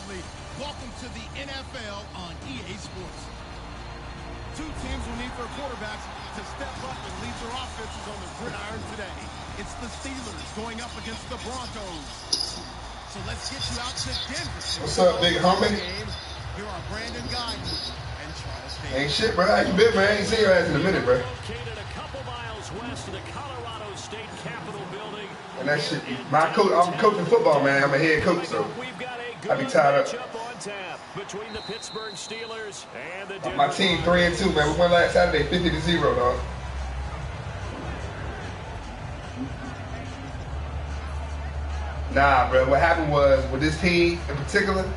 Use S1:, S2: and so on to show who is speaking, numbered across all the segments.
S1: wholeheartedly welcome to the NFL on EA Sports. Two teams will need their quarterbacks to step up and lead their offenses on the gridiron today. It's the Steelers going up against the Broncos. So let's get you out to Denver.
S2: What's up, big homie?
S1: Here are Brandon Guyton and Charles Davis.
S2: Ain't shit, bro. How you been, man? I ain't seen your ass in a minute, bro.
S3: Located a couple miles west of the Colorado State Capitol building.
S2: And that shit, my coach, I'm coaching football, man. I'm a head coach, so I be tied up.
S3: Between the Pittsburgh Steelers and the
S2: My team 3-2, man. We won last Saturday, 50-0, dog. Nah, bro. What happened was with this team in particular,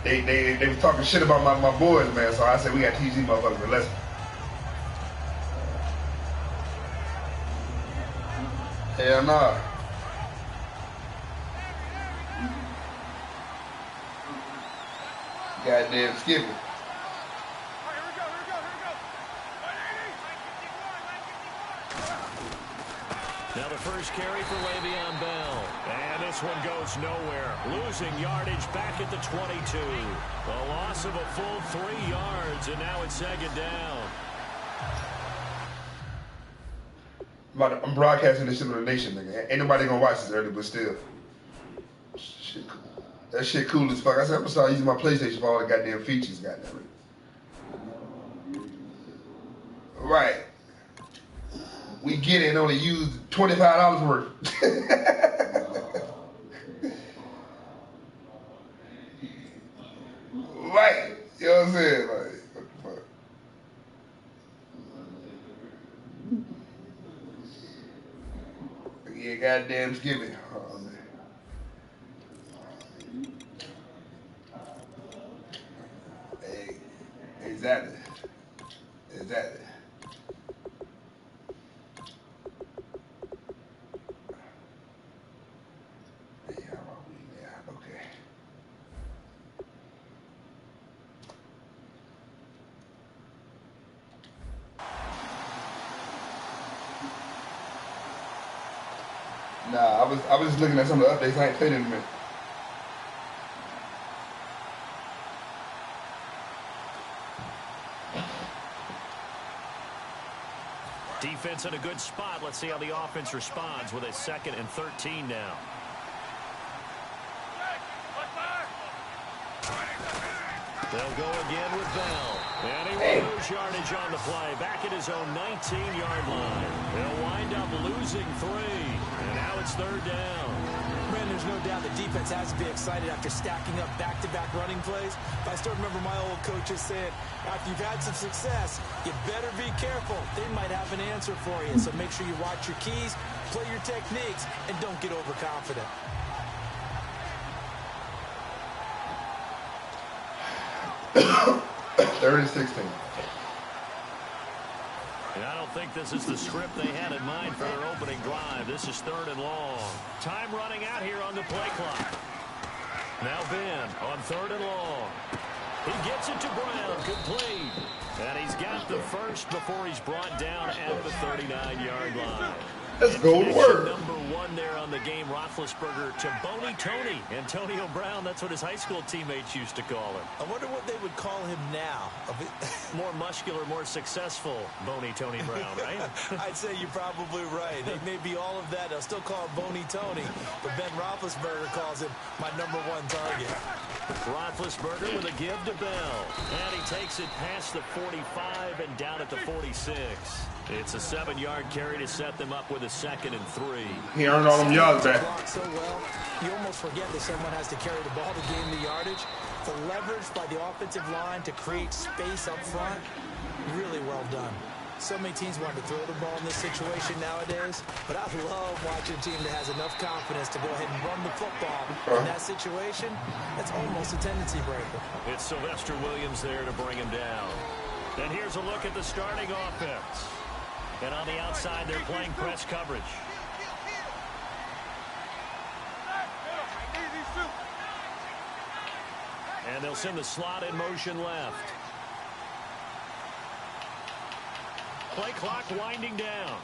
S2: they was talking shit about my boys, man. So I said we got to teach these motherfuckers a lesson. Hell nah. Goddamn Skippy.
S3: Now the first carry for Le'Veon Bell. And this one goes nowhere. Losing yardage back at the 22. A loss of a full 3 yards, and now it's second down.
S2: I'm broadcasting this shit on the nation, nigga. Ain't nobody gonna watch this early, but still. Shit cool. That shit cool as fuck. I said I'm gonna start using my PlayStation for all the goddamn features, goddamn it. Right. We get it and only use $25 worth. Right. You know what I'm saying? Like, what the fuck? Yeah, goddamn Skippy. Oh, man. Hey, exactly. Exactly. Nah, I was just looking at some of the updates. I ain't played in a minute.
S3: Defense in a good spot. Let's see how the offense responds with a 2nd and 13 now. They'll go again with Bell. And he will lose yardage on the play. Back at his own 19-yard line. They'll wind up losing 3. And now it's 3rd down.
S4: Man, there's no doubt the defense has to be excited after stacking up back-to-back running plays. But I still remember my old coaches saying, after you've had some success, you better be careful. They might have an answer for you. So make sure you watch your keys, play your techniques, and don't get overconfident.
S2: Third and 16.
S3: And I don't think this is the script they had in mind for their opening drive. This is 3rd and long. Time running out here on the play clock. Now Ben on 3rd and long. He gets it to Brown, complete. And he's got the first before he's brought down at the 39-yard line.
S2: Let's go to work.
S3: Number 1 there on the game, Roethlisberger to Boney Tony. Antonio Brown, that's what his high school teammates used to call him.
S4: I wonder what they would call him now.
S3: More muscular, more successful Boney Tony Brown, right?
S4: I'd say you're probably right. They may be all of that. They'll still call him Boney Tony, but Ben Roethlisberger calls him my number 1 target.
S3: Roethlisberger with a give to Bell. And he takes it past the 45 and down at the 46. It's a 7-yard carry to set them up with a 2nd and 3.
S2: He earned all them yards back.
S4: So well, you almost forget that someone has to carry the ball to gain the yardage. The leverage by the offensive line to create space up front, really well done. So many teams want to throw the ball in this situation nowadays, but I love watching a team that has enough confidence to go ahead and run the football. In that situation, that's almost a tendency breaker.
S3: It's Sylvester Williams there to bring him down. And here's a look at the starting offense. And on the outside, they're playing press coverage. And they'll send the slot in motion left. Play clock winding down.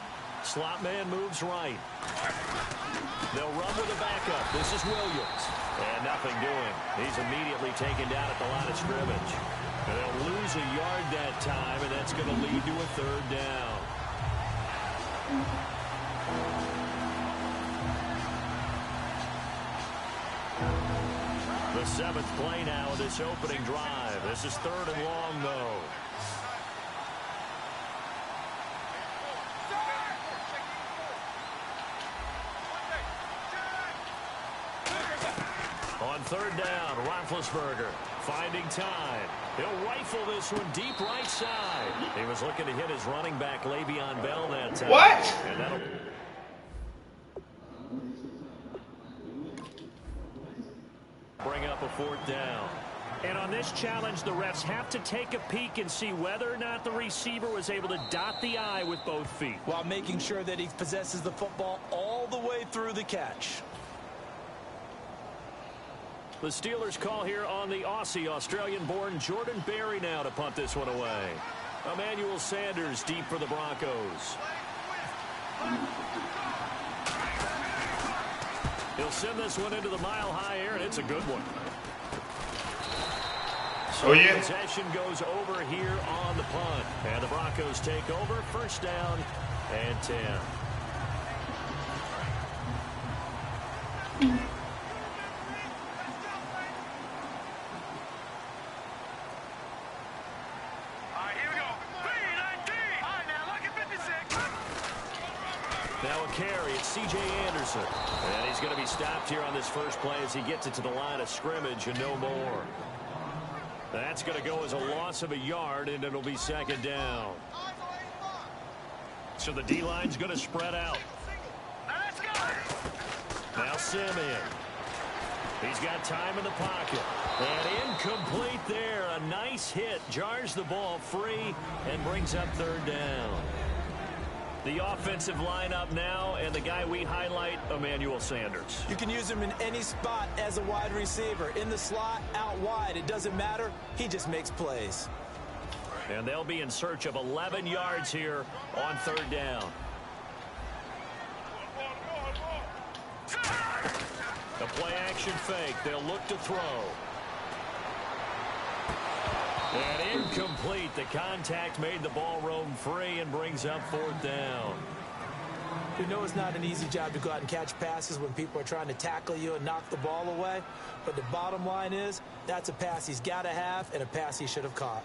S3: Slot man moves right. They'll run with a backup. This is Williams. And nothing doing. He's immediately taken down at the line of scrimmage. And they'll lose a yard that time, and that's going to lead to a third down. The 7th play now of this opening drive. This is 3rd and long, though. On 3rd down, Roethlisberger finding time. He'll rifle this one deep right side. He was looking to hit his running back, Le'Veon Bell, that time.
S2: What?
S3: And that'll bring up a 4th down. And on this challenge, the refs have to take a peek and see whether or not the receiver was able to dot the I with both feet,
S4: while making sure that he possesses the football all the way through the catch.
S3: The Steelers call here on the Aussie, Australian-born Jordan Berry now to punt this one away. Emmanuel Sanders deep for the Broncos. He'll send this one into the mile-high air, and it's a good one. So possession goes over here on the punt. And the Broncos take over, 1st down and 10. Now a carry, it's C.J. Anderson. And he's going to be stopped here on this first play as he gets it to the line of scrimmage and no more. That's going to go as a loss of a yard, and it'll be 2nd down. So the D-line's going to spread out. Now Simeon. He's got time in the pocket. And incomplete there. A nice hit. Jars the ball free and brings up 3rd down. The offensive lineup now, and the guy we highlight, Emmanuel Sanders.
S4: You can use him in any spot as a wide receiver. In the slot, out wide. It doesn't matter. He just makes plays.
S3: And they'll be in search of 11 yards here on 3rd down. The play-action fake. They'll look to throw. And incomplete. The contact made the ball roam free and brings up 4th down.
S4: You know it's not an easy job to go out and catch passes when people are trying to tackle you and knock the ball away. But the bottom line is, that's a pass he's got to have and a pass he should have caught.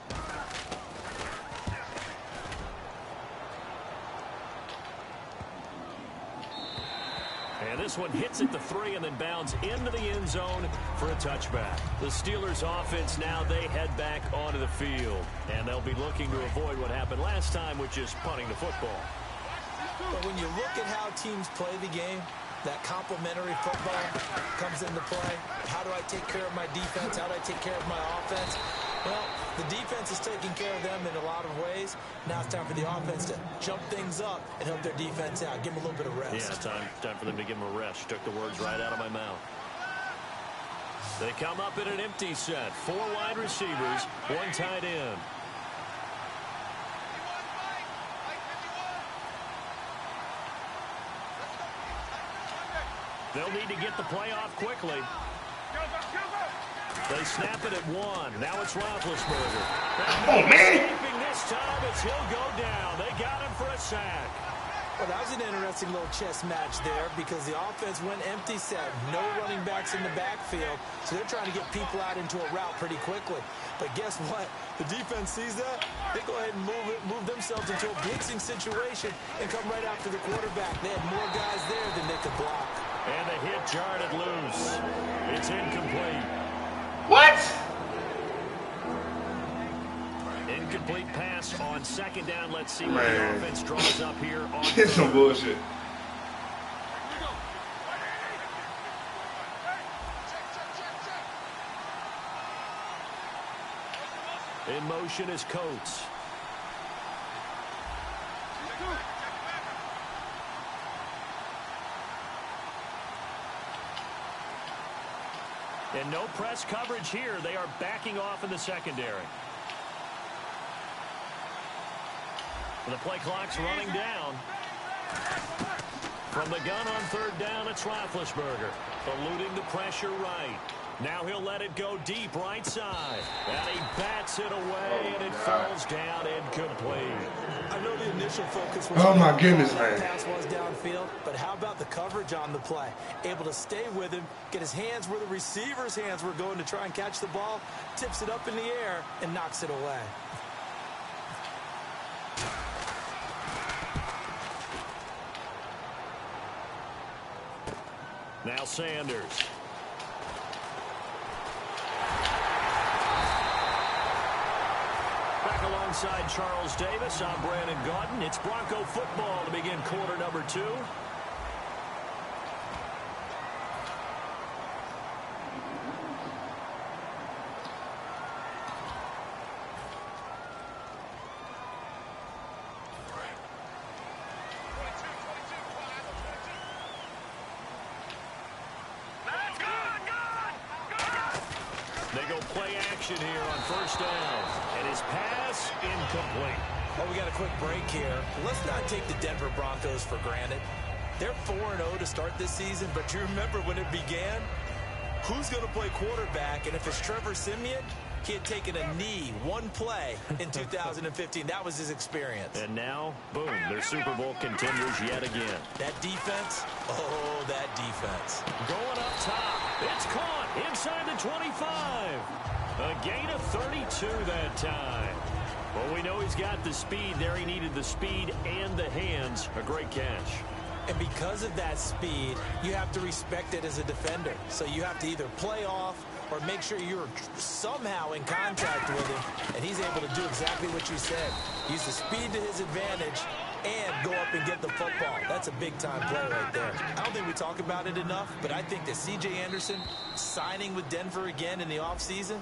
S3: And this one hits at the 3 and then bounds into the end zone for a touchback. The Steelers offense now, they head back onto the field. And they'll be looking to avoid what happened last time, which is punting the football.
S4: But when you look at how teams play the game, that complementary football comes into play. How do I take care of my defense? How do I take care of my offense? Well, the defense is taking care of them in a lot of ways. Now it's time for the offense to jump things up and help their defense out. Give them a little bit of rest.
S3: Yeah, time for them to give them a rest. Took the words right out of my mouth. They come up in an empty set. 4 wide receivers, 1 tight end. They'll need to get the play off quickly. They snap it at 1. Now it's Roethlisberger.
S2: Oh, man.
S3: This time as he'll go down. They got him for a sack.
S4: Well, that was an interesting little chess match there because the offense went empty set. No running backs in the backfield, so they're trying to get people out into a route pretty quickly. But guess what? The defense sees that. They go ahead and move themselves into a blitzing situation and come right after the quarterback. They had more guys there than they could block.
S3: And the hit jarred it loose. It's incomplete.
S2: What?
S3: Incomplete pass on 2nd down. Let's see what the offense draws up here on
S2: It's some bullshit.
S3: In motion is Coates. And no press coverage here. They are backing off in the secondary. The play clock's running down. From the gun on third down, it's Roethlisberger. Eluding the pressure right. Now he'll let it go deep right side. And he bats it away, and it falls down incomplete.
S4: I know the initial focus was
S2: oh my goodness, man.
S4: Pass was downfield, but how about the coverage on the play? Able to stay with him, get his hands where the receiver's hands were going to try and catch the ball, tips it up in the air, and knocks it away.
S3: Now Sanders. Back alongside Charles Davis, I'm Brandon Gaudin. It's Bronco football to begin quarter number 2. They go play action here on first down. And his pass incomplete.
S4: Oh, we got a quick break here. Let's not take the Denver Broncos for granted. They're 4-0 to start this season, but you remember when it began? Who's going to play quarterback? And if it's Trevor Siemian, he had taken a knee one play in 2015. That was his experience.
S3: And now, boom, their Super Bowl contenders yet again.
S4: That defense, oh, that defense.
S3: Going up top. It's caught inside the 25. A gain of 32 that time. Well, we know he's got the speed there. He needed the speed and the hands. A great catch.
S4: And because of that speed, you have to respect it as a defender. So you have to either play off or make sure you're somehow in contact with him. And he's able to do exactly what you said. Use the speed to his advantage and go up and get the football. That's a big-time play right there. I don't think we talk about it enough, but I think that C.J. Anderson signing with Denver again in the offseason,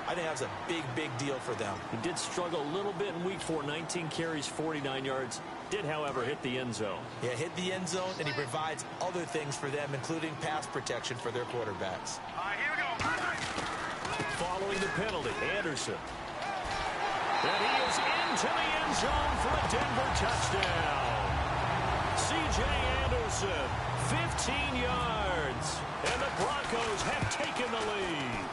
S4: I think that's a big, big deal for them.
S3: He did struggle a little bit in week 4, 19 carries, 49 yards. Did, however, hit the end zone.
S4: Yeah, hit the end zone, and he provides other things for them, including pass protection for their quarterbacks.
S3: Here we go. Following the penalty, Anderson. And he is into the end zone for a Denver touchdown. C.J. Anderson, 15 yards. And the Broncos have taken the lead.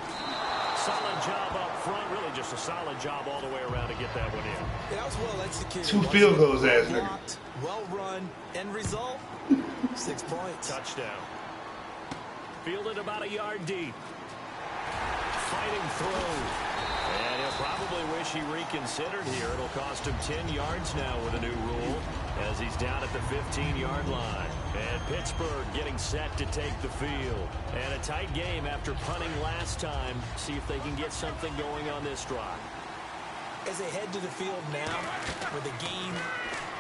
S3: Solid job up front. Really just a solid job all the way around to get that one in.
S4: Yeah, that was well executed.
S2: 2 field goals, ass nigga.
S4: Well run. End result, 6 points.
S3: Touchdown. Fielded about a yard deep. Fighting through. And he'll probably wish he reconsidered here. It'll cost him 10 yards now with a new rule as he's down at the 15-yard line. And Pittsburgh getting set to take the field. And a tight game after punting last time. See if they can get something going on this drive.
S4: As they head to the field now, with the game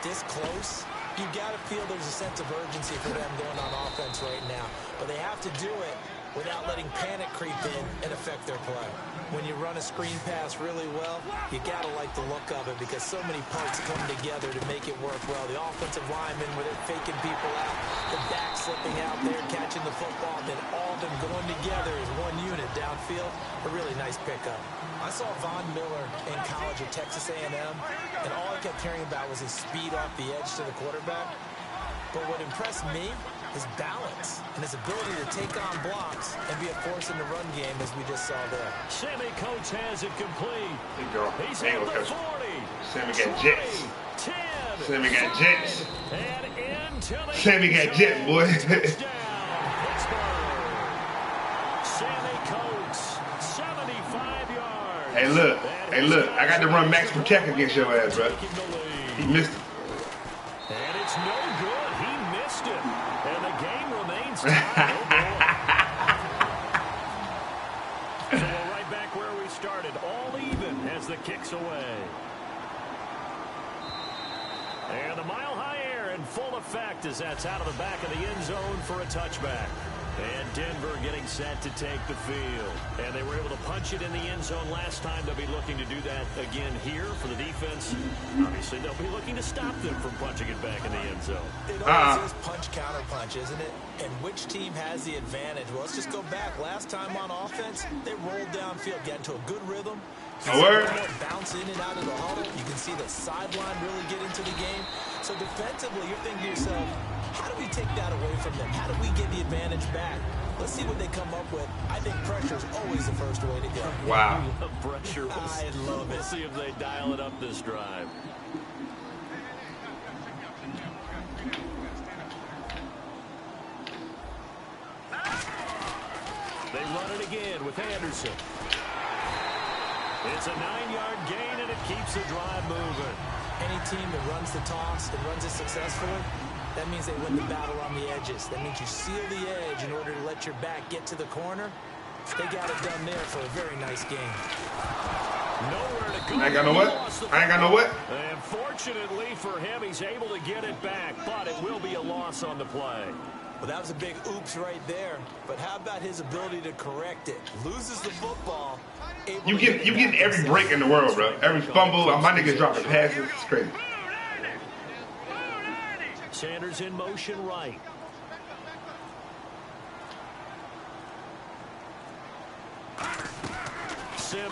S4: this close, you got to feel there's a sense of urgency for them going on offense right now. But they have to do it without letting panic creep in and affect their play. When you run a screen pass really well, you got to like the look of it because so many parts come together to make it work well. The offensive linemen, where they're faking people out, the back slipping out there, catching the football, then all of them going together as one unit downfield. A really nice pickup. I saw Von Miller in college at Texas A&M, and all I kept hearing about was his speed off the edge to the quarterback. But what impressed me, his balance and his ability to take on blocks and be a force in the run game, as we just saw there.
S3: Sammy Coates has it complete.
S2: There you go.
S3: He's
S2: There you
S3: at
S2: go,
S3: the
S2: Coach.
S3: 40.
S2: Sammy got jets.
S3: 10.
S2: Sammy got jets.
S3: And into the
S2: Sammy got jets, boy.
S3: Touchdown, Pittsburgh. Sammy Coates, 75 yards.
S2: Hey, look. Hey, look. I got to run max protect against your ass, bro. He missed it.
S3: And it's no good. He missed it. And the game remains tied. So we're right back where we started. All even as the kick's away. And the mile-high air in full effect as that's out of the back of the end zone for a touchback. And Denver getting set to take the field. And they were able to punch it in the end zone last time. They'll be looking to do that again here for the defense. Obviously, they'll be looking to stop them from punching it back in the end zone.
S4: It always is punch-counter-punch, isn't it? And which team has the advantage? Well, let's just go back. Last time on offense, they rolled downfield, got into a good rhythm.
S2: A word.
S4: Bounce in and out of the huddle. You can see the sideline really get into the game. So defensively, you're thinking to yourself, How do we take that away from them? How do we get the advantage back? Let's see what they come up with. I think pressure is always the first way to go.
S2: Wow.
S3: Pressure.
S4: I love it.
S3: Let's see if they dial it up this drive. They run it again with Anderson. It's a 9-yard gain, and it keeps the drive moving.
S4: Any team that runs the toss and runs it successfully, that means they win the battle on the edges. That means you seal the edge in order to let your back get to the corner. They got it done there for a very nice game.
S3: Nowhere to go.
S2: I ain't got no what? I ain't got no what?
S3: And fortunately for him, he's able to get it back, but it will be a loss on the play.
S4: Well, that was a big oops right there. But how about his ability to correct it? Loses the football.
S2: You get every break in the world, bro. Every fumble. My niggas dropping passes. It's crazy.
S3: Sanders in motion right. Simeon.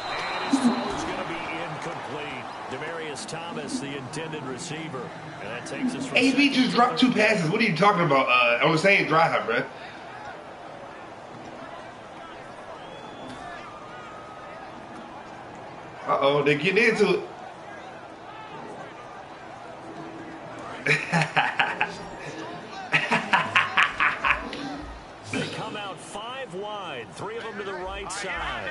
S3: And his throw is going to be incomplete. Demaryius Thomas, the intended receiver. And that takes us from
S2: AB just dropped 2 passes. What are you talking about? On the same drive, bro. Uh-oh, they're getting into it.
S3: They come out 5 wide, 3 of them to the right side.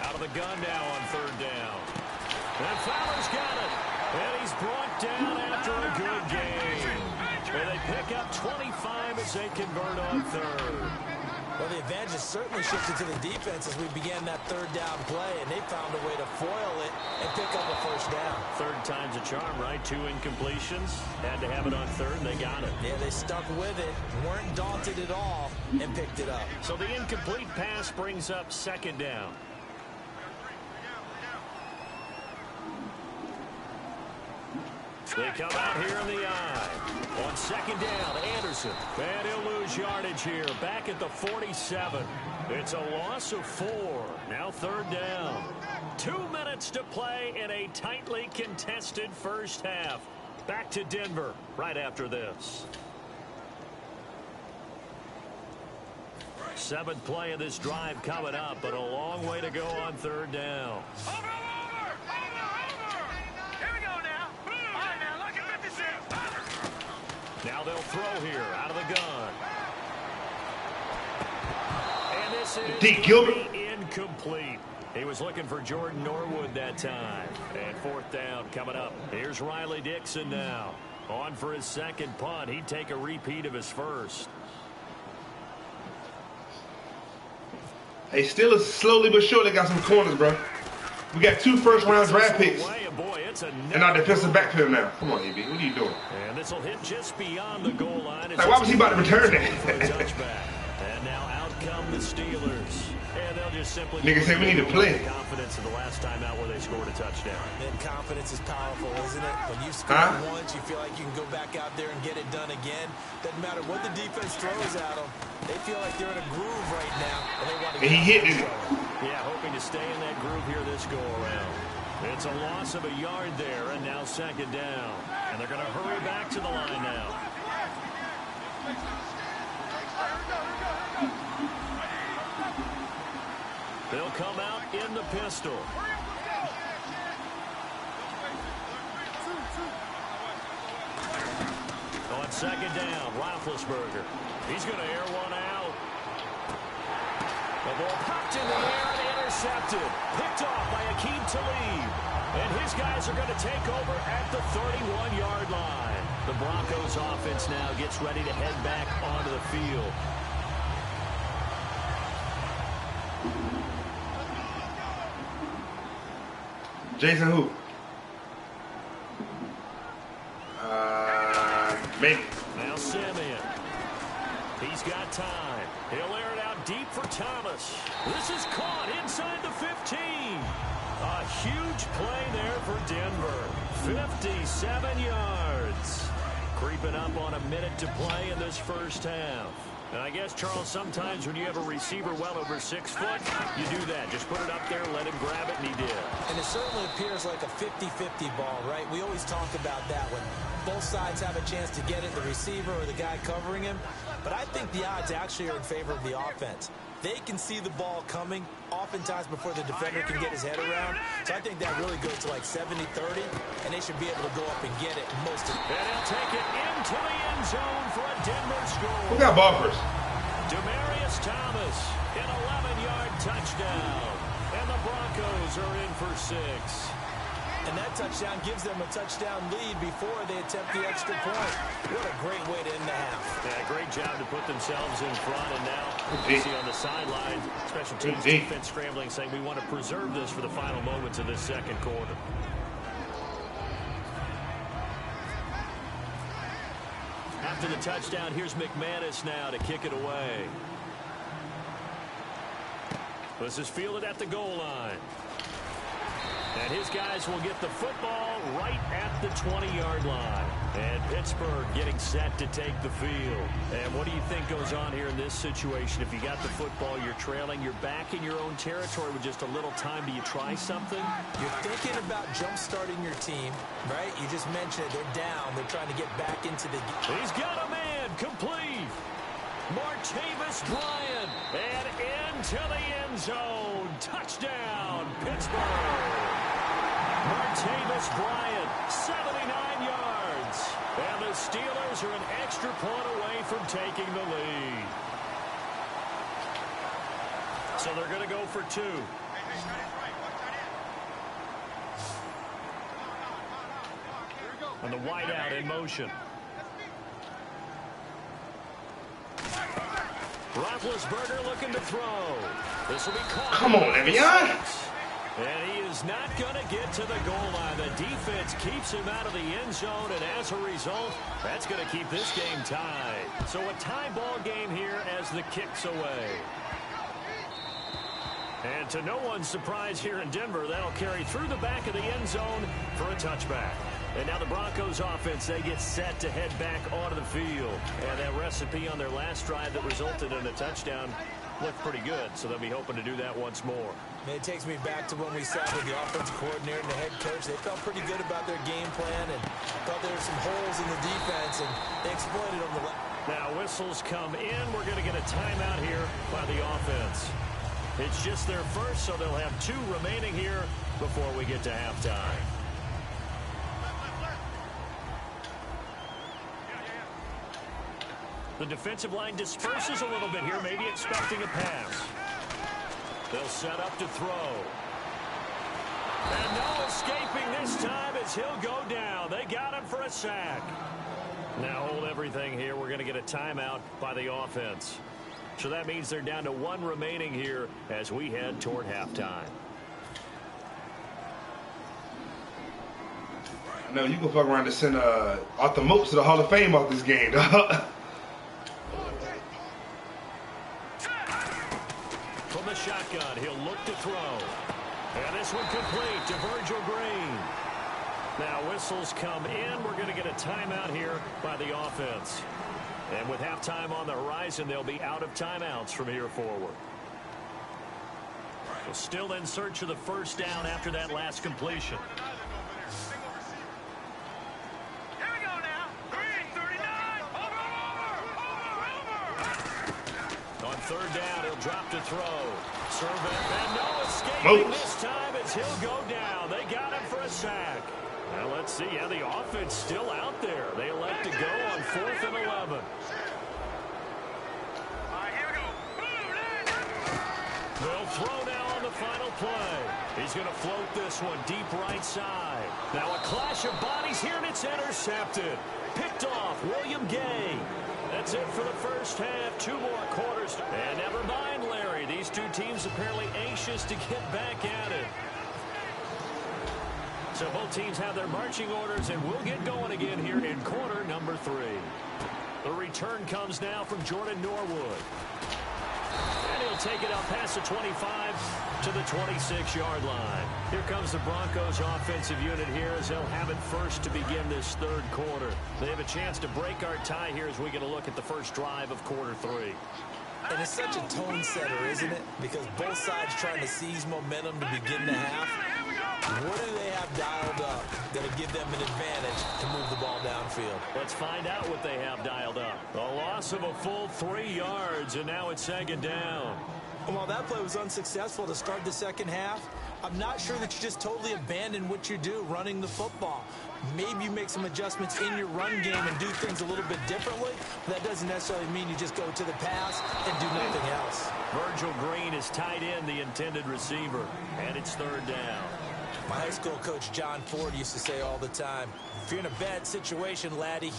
S3: Out of the gun now on 3rd down. And Fowler's got it. And he's brought down after a good game. And they pick up 25 as they convert on 3rd.
S4: Well, the advantage has certainly shifted to the defense as we began that 3rd down play, and they found a way to foil it and pick up a 1st down.
S3: 3rd time's a charm, right? 2 incompletions. Had to have it on 3rd, and they got it.
S4: Yeah, they stuck with it, weren't daunted at all, and picked it up.
S3: So the incomplete pass brings up 2nd down. They come out here in the eye. On 2nd down, Anderson. And he'll lose yardage here. Back at the 47. It's a loss of 4. Now 3rd down. 2 minutes to play in a tightly contested first half. Back to Denver right after this. 7th play of this drive coming up, but a long way to go on 3rd down. Now they'll throw here out of the gun. And this is
S2: Deke Gilbert.
S3: Incomplete. He was looking for Jordan Norwood that time. And 4th down coming up. Here's Riley Dixon now. On for his 2nd punt. He'd take a repeat of his 1st.
S2: Hey, Steelers slowly but surely got some corners, bro. We got 2 first-round draft picks. And our defensive backfield now. Come on, AB. What are you doing?
S3: And this will hit just beyond the goal line.
S2: Like, why was he about to return that?
S3: And now out come the Steelers. And they'll just simply...
S2: Niggas say we need to play.
S3: Confidence of the last time out where they scored a touchdown.
S4: And confidence is powerful, isn't it? When you score once, you feel like you can go back out there and get it done again. Doesn't matter what the defense throws at them. They feel like they're in a groove right now. And they want to get
S2: he hit it.
S3: Yeah, hoping to stay in that groove here this go-around. It's a loss of a yard there, and now 2nd down. And they're going to hurry back to the line now. They'll come out in the pistol. On 2nd down, Roethlisberger. He's going to air one out. The ball popped in the air and intercepted. Picked off by Akeem Talib. And his guys are going to take over at the 31-yard line. The Broncos offense now gets ready to head back onto the field.
S2: Jason who? Maybe.
S3: Now Simeon. He's got time. He'll air it out deep for Thomas. This is caught inside the 15. A huge play there for Denver. 57 yards. Creeping up on a minute to play in this first half. And I guess, Charles, sometimes when you have a receiver well over 6 foot, you do that. Just put it up there, let him grab it, and he did.
S4: And it certainly appears like a 50-50 ball, right? We always talk about that when both sides have a chance to get it, the receiver or the guy covering him. But I think the odds actually are in favor of the offense. They can see the ball coming oftentimes before the defender can get his head around. So I think that really goes to like 70-30, and they should be able to go up and get it most of it.
S3: And he'll take it into the end zone for a Denver score.
S2: Who got ball first?
S3: Demarius Thomas, an 11-yard touchdown. And the Broncos are in for 6.
S4: And that touchdown gives them a touchdown lead before they attempt the extra point. What a great way to end the half.
S3: Yeah, great job to put themselves in front. And now you see on the sideline, special teams defense scrambling, saying we want to preserve this for the final moments of this second quarter. After the touchdown, here's McManus now to kick it away. This is fielded at the goal line. And his guys will get the football right at the 20-yard line. And Pittsburgh getting set to take the field. And what do you think goes on here in this situation? If you got the football, you're trailing, you're back in your own territory with just a little time. Do you try something?
S4: You're thinking about jump-starting your team, right? You just mentioned it. They're down. They're trying to get back into the game.
S3: He's got a man complete. Martavis Bryant. And into the end zone. Touchdown, Pittsburgh. Martavis Bryant, 79 yards. And the Steelers are an extra point away from taking the lead. So they're going to go for 2. And the wideout in motion. Roethlisberger looking to throw. This will be caught.
S2: Come on, Evian.
S3: And he is not going to get to the goal line. The defense keeps him out of the end zone, and as a result, that's going to keep this game tied. So a tie ball game here as the kick's away. And to no one's surprise here in Denver, that'll carry through the back of the end zone for a touchback. And now the Broncos offense, they get set to head back onto the field. And that recipe on their last drive that resulted in a touchdown looked pretty good, so they'll be hoping to do that once more.
S4: It takes me back to when we sat with the offensive coordinator and the head coach. They felt pretty good about their game plan and thought there were some holes in the defense, and they exploited them.
S3: Now whistles come in. We're going to get a timeout here by the offense. It's just their first, so they'll have 2 remaining here before we get to halftime. The defensive line disperses a little bit here, maybe expecting a pass. They'll set up to throw. And no escaping this time as he'll go down. They got him for a sack. Now hold everything here. We're going to get a timeout by the offense. So that means they're down to 1 remaining here as we head toward halftime.
S2: No, you can fuck around and send Arthur Moats to the Hall of Fame off this game, dog.
S3: From the shotgun, he'll look to throw. And this one complete to Virgil Green. Now whistles come in. We're going to get a timeout here by the offense. And with halftime on the horizon, they'll be out of timeouts from here forward. So still in search of the first down after that last completion.
S5: Here we go now. 339. Over.
S3: On third down, he'll drop to throw. Serve it, and no escaping this time as he'll go down. They got him for a sack. Now let's see. Yeah, the offense still out there. They elect to go on 4th and 11.
S5: All right, here we go.
S3: They'll throw now on the final play. He's going to float this one deep right side. Now a clash of bodies here, and it's intercepted. Picked off William Gay. That's it for the first half. 2 more quarters. And never mind, Larry. These 2 teams apparently anxious to get back at it. So both teams have their marching orders, and we'll get going again here in quarter number 3. The return comes now from Jordan Norwood. And he'll take it up past the 25 to the 26-yard line. Here comes the Broncos offensive unit here as they'll have it first to begin this third quarter. They have a chance to break our tie here as we get a look at the first drive of quarter 3.
S4: And it's such a tone setter, isn't it? Because both sides trying to seize momentum to begin the half. What do they have dialed up that'll give them an advantage to move the ball downfield?
S3: Let's find out what they have dialed up. A loss of a full 3 yards, and now it's second down.
S4: While that play was unsuccessful to start the second half, I'm not sure that you just totally abandon what you do running the football. Maybe you make some adjustments in your run game and do things a little bit differently. That doesn't necessarily mean you just go to the pass and do nothing else.
S3: Virgil Green is tight end, the intended receiver, and it's third down.
S4: My high school coach John Ford used to say all the time, if you're in a bad situation, laddie,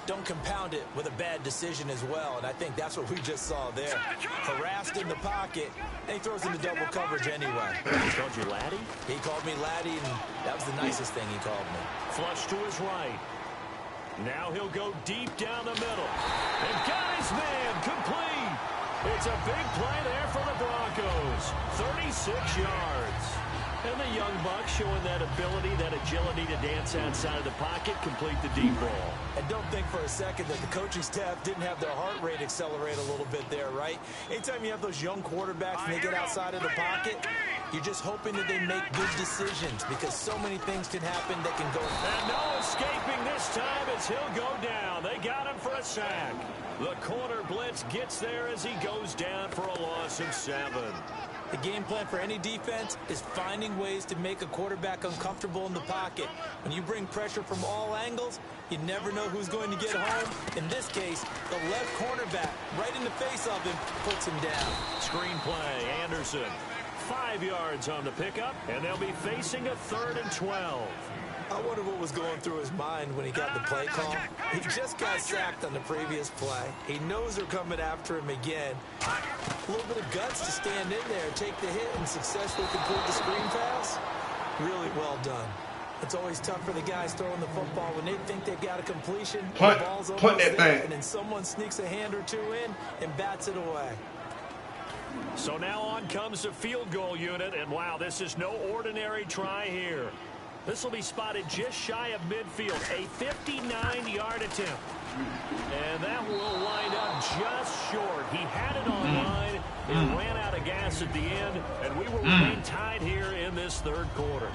S4: don't compound it with a bad decision as well. And I think that's what we just saw there. Harassed in the pocket, and he throws into double coverage anyway.
S3: He called you laddie?
S4: He called me laddie, and that was the nicest thing he called me.
S3: Flush to his right. Now he'll go deep down the middle. And got his man complete. It's a big play there for the Broncos. 36 yards. And the young buck showing that ability, that agility to dance outside of the pocket, complete the deep ball.
S4: And don't think for a second that the coaching staff didn't have their heart rate accelerate a little bit there, right? Anytime you have those young quarterbacks and they get outside of the pocket, you're just hoping that they make good decisions because so many things can happen that can go.
S3: And no escaping this time as he'll go down. They got him for a sack. The corner blitz gets there as he goes down for a loss of 7.
S4: The game plan for any defense is finding ways to make a quarterback uncomfortable in the pocket. When you bring pressure from all angles, you never know who's going to get home. In this case, the left cornerback, right in the face of him, puts him down.
S3: Screenplay, Anderson. 5 yards on the pickup, and they'll be facing a 3rd and 12.
S4: I wonder what was going through his mind when he got the play call. He just got sacked on the previous play. He knows they're coming after him again. A little bit of guts to stand in there, take the hit, and successfully complete the screen pass. Really well done. It's always tough for the guys throwing the football when they think they've got a completion.
S2: Punt,
S4: the ball's
S2: punt
S4: almost
S2: that
S4: there,
S2: thing.
S4: and then someone sneaks a hand or two in and bats it away.
S3: So now on comes the field goal unit, and wow, this is no ordinary try here. This will be spotted just shy of midfield, a 59-yard attempt. And that will wind up just short. He had it on line. He ran out of gas at the end, and we will remain tied here in this third quarter.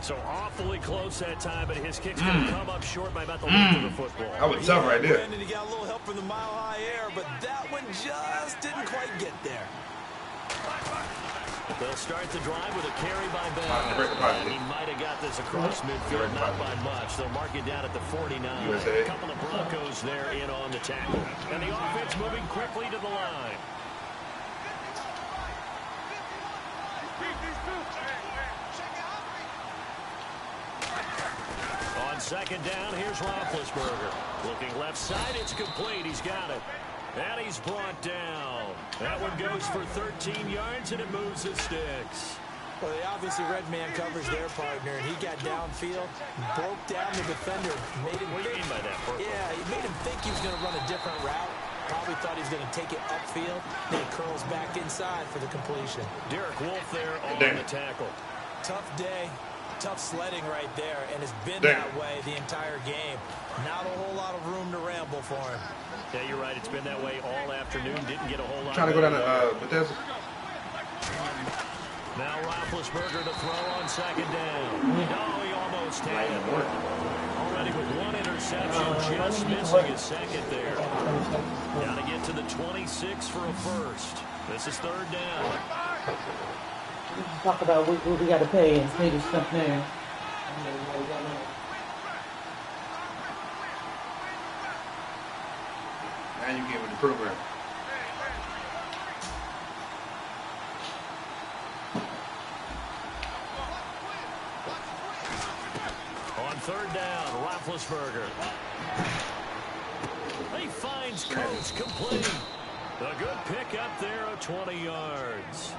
S3: So awfully close that time, but his kick's going to come up short by about the length of the football.
S2: That was tough right there.
S4: And he got a little help from the mile-high air, but that one just didn't quite get there.
S3: They'll start the drive with a carry by Bell. And he might have got this across midfield, not by much. They'll mark it down at the 49. A couple of Broncos there in on the tackle. And the offense moving quickly to the line. On second down, here's Roethlisberger. Looking left side, it's complete. He's got it. And he's brought down. That one goes for 13 yards, and it moves the sticks.
S4: Well, they obviously red man covers their partner, and he got downfield, broke down the defender, made him
S3: What do you mean by that?
S4: Yeah, he made him think he was going to run a different route. Probably thought he was going to take it upfield. Then he curls back inside for the completion.
S3: Derek Wolfe there on the tackle.
S4: Tough day. Tough sledding right there, and it's been that way the entire game. Not a whole lot of room to ramble for him.
S3: Yeah, you're right. It's been that way all afternoon. Didn't get a whole lot.
S2: Trying to go down to Bethesda.
S3: Now Roethlisberger to throw on second down. No, he almost had it. Already with one interception, just missing his second there. Got to get to the 26 for a first. This is third down.
S6: Talk about what we got to pay and pay this stuff there.
S2: Now you get with the program.
S3: On third down, Roethlisberger. He finds Coates complete. A good pick up there of 20 yards.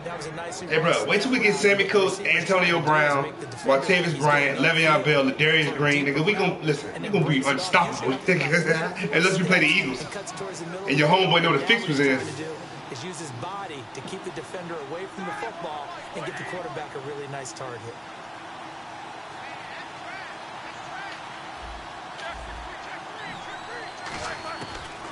S4: That was a nice.
S2: Hey, bro, wait till we get Sammy Coates, Antonio Brown, Martavis Bryant, Le'Veon Bell, Ladarius Green. Nigga, we gon' listen. We gonna be unstoppable. Unless we play the Eagles. And your homeboy know the fix was in.
S4: is use his body to keep the defender away from the football and get the quarterback a really nice target.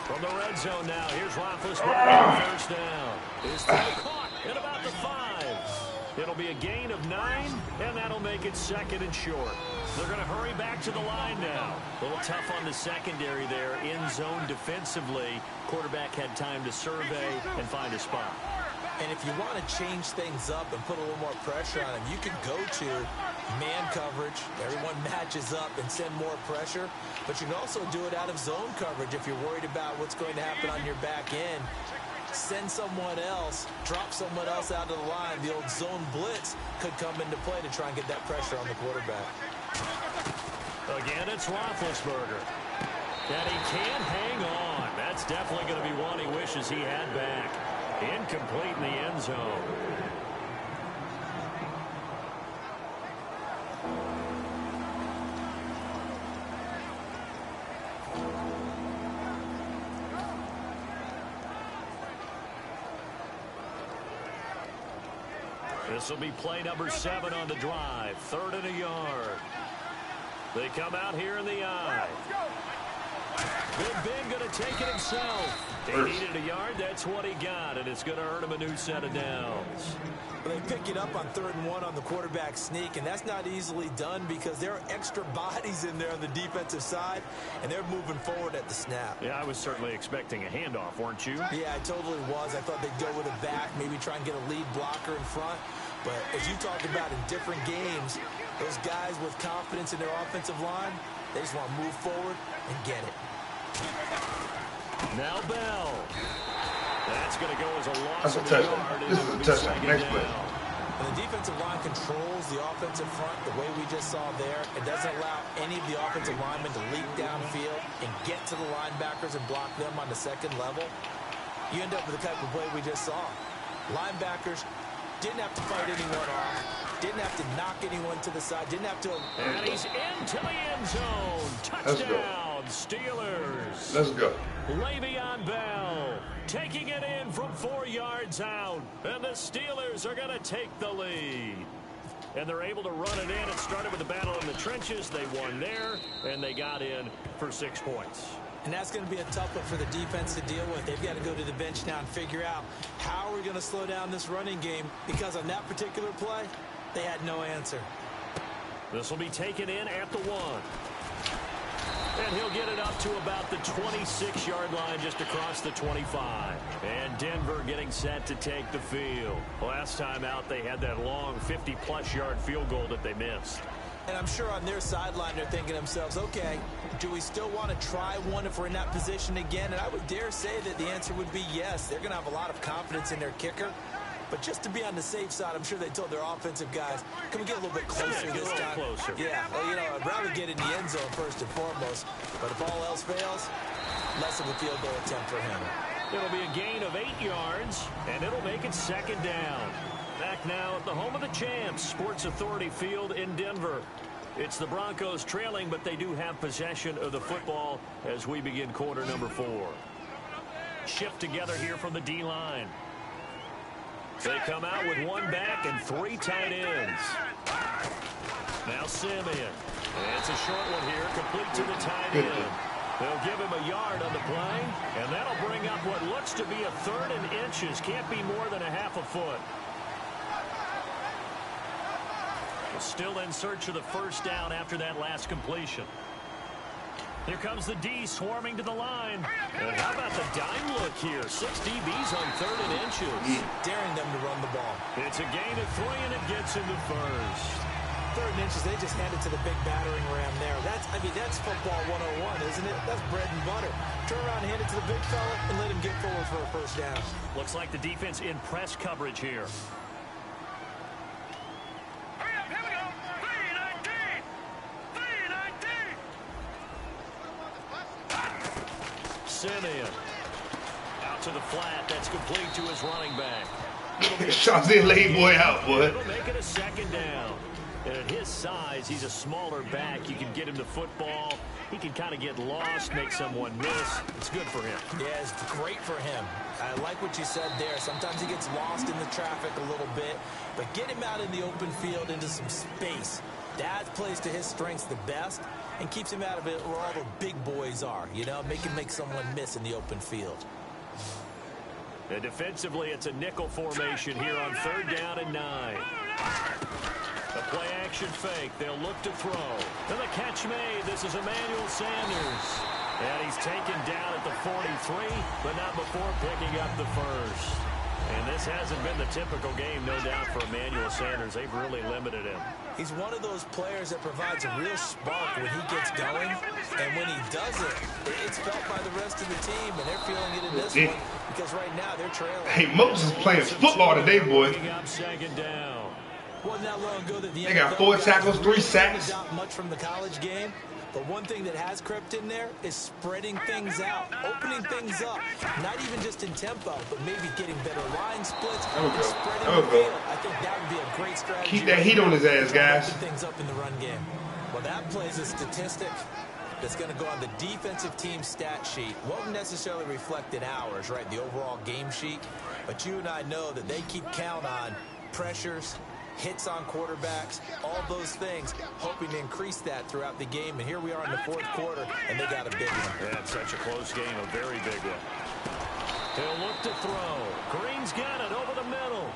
S3: From the red zone now, here's Roethlisberger on first down. His throw caught at about the 5. It'll be a gain of 9, and that'll make it 2nd and short. They're going to hurry back to the line now. A little tough on the secondary there, in zone defensively. Quarterback had time to survey and find a spot.
S4: And if you want to change things up and put a little more pressure on him, you can go to man coverage. Everyone matches up and send more pressure. But you can also do it out of zone coverage if you're worried about what's going to happen on your back end. Send someone else, drop someone else out of the line. The old zone blitz could come into play to try and get that pressure on the quarterback.
S3: Again, it's Roethlisberger. And he can't hang on. That's definitely going to be one he wishes he had back. Incomplete in the end zone. This will be play number 7 on the drive. 3rd and a yard. They come out here in the eye. Big Ben going to take it himself. He needed a yard. That's what he got, and it's going to earn him a new set of downs.
S4: They pick it up on 3rd and 1 on the quarterback sneak, and that's not easily done because there are extra bodies in there on the defensive side, and they're moving forward at the snap.
S3: Yeah, I was certainly expecting a handoff, weren't you?
S4: Yeah, I totally was. I thought they'd go with a back, maybe try and get a lead blocker in front. But as you talked about in different games, those guys with confidence in their offensive line, they just want to move forward and get it.
S3: Now Bell. That's going to go as a loss.
S2: That's a touchdown. This is a touchdown. Next play.
S4: And the defensive line controls the offensive front the way we just saw there. It doesn't allow any of the offensive linemen to leap downfield and get to the linebackers and block them on the second level. You end up with the type of play we just saw. Linebackers didn't have to fight anyone off, didn't have to knock anyone to the side, didn't have to...
S3: And he's into the end zone. Touchdown, Steelers.
S2: Let's go.
S3: Le'Veon Bell taking it in from 4 yards out. And the Steelers are going to take the lead. And they're able to run it in. It started with the battle in the trenches. They won there, and they got in for 6 points.
S4: And that's going to be a tough one for the defense to deal with. They've got to go to the bench now and figure out how are we going to slow down this running game, because on that particular play, they had no answer.
S3: This will be taken in at the 1. And he'll get it up to about the 26-yard line, just across the 25. And Denver getting set to take the field. Last time out, they had that long 50-plus yard field goal that they missed.
S4: And I'm sure on their sideline, they're thinking to themselves, okay, do we still want to try one if we're in that position again? And I would dare say that the answer would be yes. They're going to have a lot of confidence in their kicker. But just to be on the safe side, I'm sure they told their offensive guys, can we get a little bit closer this time?
S3: Closer.
S4: Yeah, well, you know, I'd rather get in the end zone first and foremost. But if all else fails, less of a field goal attempt for him.
S3: It'll be a gain of 8 yards, and it'll make it 2nd down. Back now at the home of the champs, Sports Authority Field in Denver. It's the Broncos trailing, but they do have possession of the football as we begin quarter number 4. Shift together here from the D-line. They come out with 1 back and 3 tight ends. Now Simeon. And it's a short one here, complete to the tight end. They'll give him a yard on the play, and that'll bring up what looks to be a 3rd and inches. Can't be more than a half a foot. Still in search of the first down after that last completion. Here comes the D swarming to the line. And how about the dime look here? 6 DBs on 3rd and inches.
S4: Daring them to run the ball.
S3: It's a gain of 3, and it gets into first.
S4: 3rd and inches, they just hand it to the big battering ram there. That's football 101, isn't it? That's bread and butter. Turn around and hand it to the big fella and let him get forward for a first down.
S3: Looks like the defense in press coverage here. Simeon out to the flat. That's complete to his running back.
S2: Shots in late boy out, boy.
S3: It'll make it a 2nd down. And at his size, he's a smaller back. You can get him the football. He can kind of get lost, make someone miss. It's good for him.
S4: Yeah, it's great for him. I like what you said there. Sometimes he gets lost in the traffic a little bit, but get him out in the open field into some space. That plays to his strengths the best and keeps him out of it where all the big boys are, you know, make him make someone miss in the open field.
S3: And defensively, it's a nickel formation here on 3rd down and 9. The play-action fake. They'll look to throw. And the catch made. This is Emmanuel Sanders. And he's taken down at the 43, but not before picking up the first. And this hasn't been the typical game, no doubt, for Emmanuel Sanders. They've really limited him.
S4: He's one of those players that provides a real spark when he gets going. And when he does it, it's felt by the rest of the team, and they're feeling it in this one because right now they're trailing.
S2: Hey, Moses is playing football today, boy.
S3: Second down.
S4: Wasn't that long ago that the
S2: They got 4 tackles, 3 sacks.
S4: Not much from the college game. But one thing that has crept in there is spreading things out, opening things up. Not even just in tempo, but maybe getting better line splits.
S2: There we go.
S4: Spreading
S2: There we
S4: the
S2: go.
S4: field. I think that would be a great strategy.
S2: Keep that heat on his ass, guys.
S4: Open things up in the run game. Well, that plays a statistic that's going to go on the defensive team stat sheet. Won't necessarily reflect in ours, right, the overall game sheet. But you and I know that they keep count on pressures, hits on quarterbacks, all those things, hoping to increase that throughout the game. And here we are in the 4th quarter, and they got a big one.
S3: Yeah, it's such a close game, a very big one. He'll look to throw. Green's got it over the middle.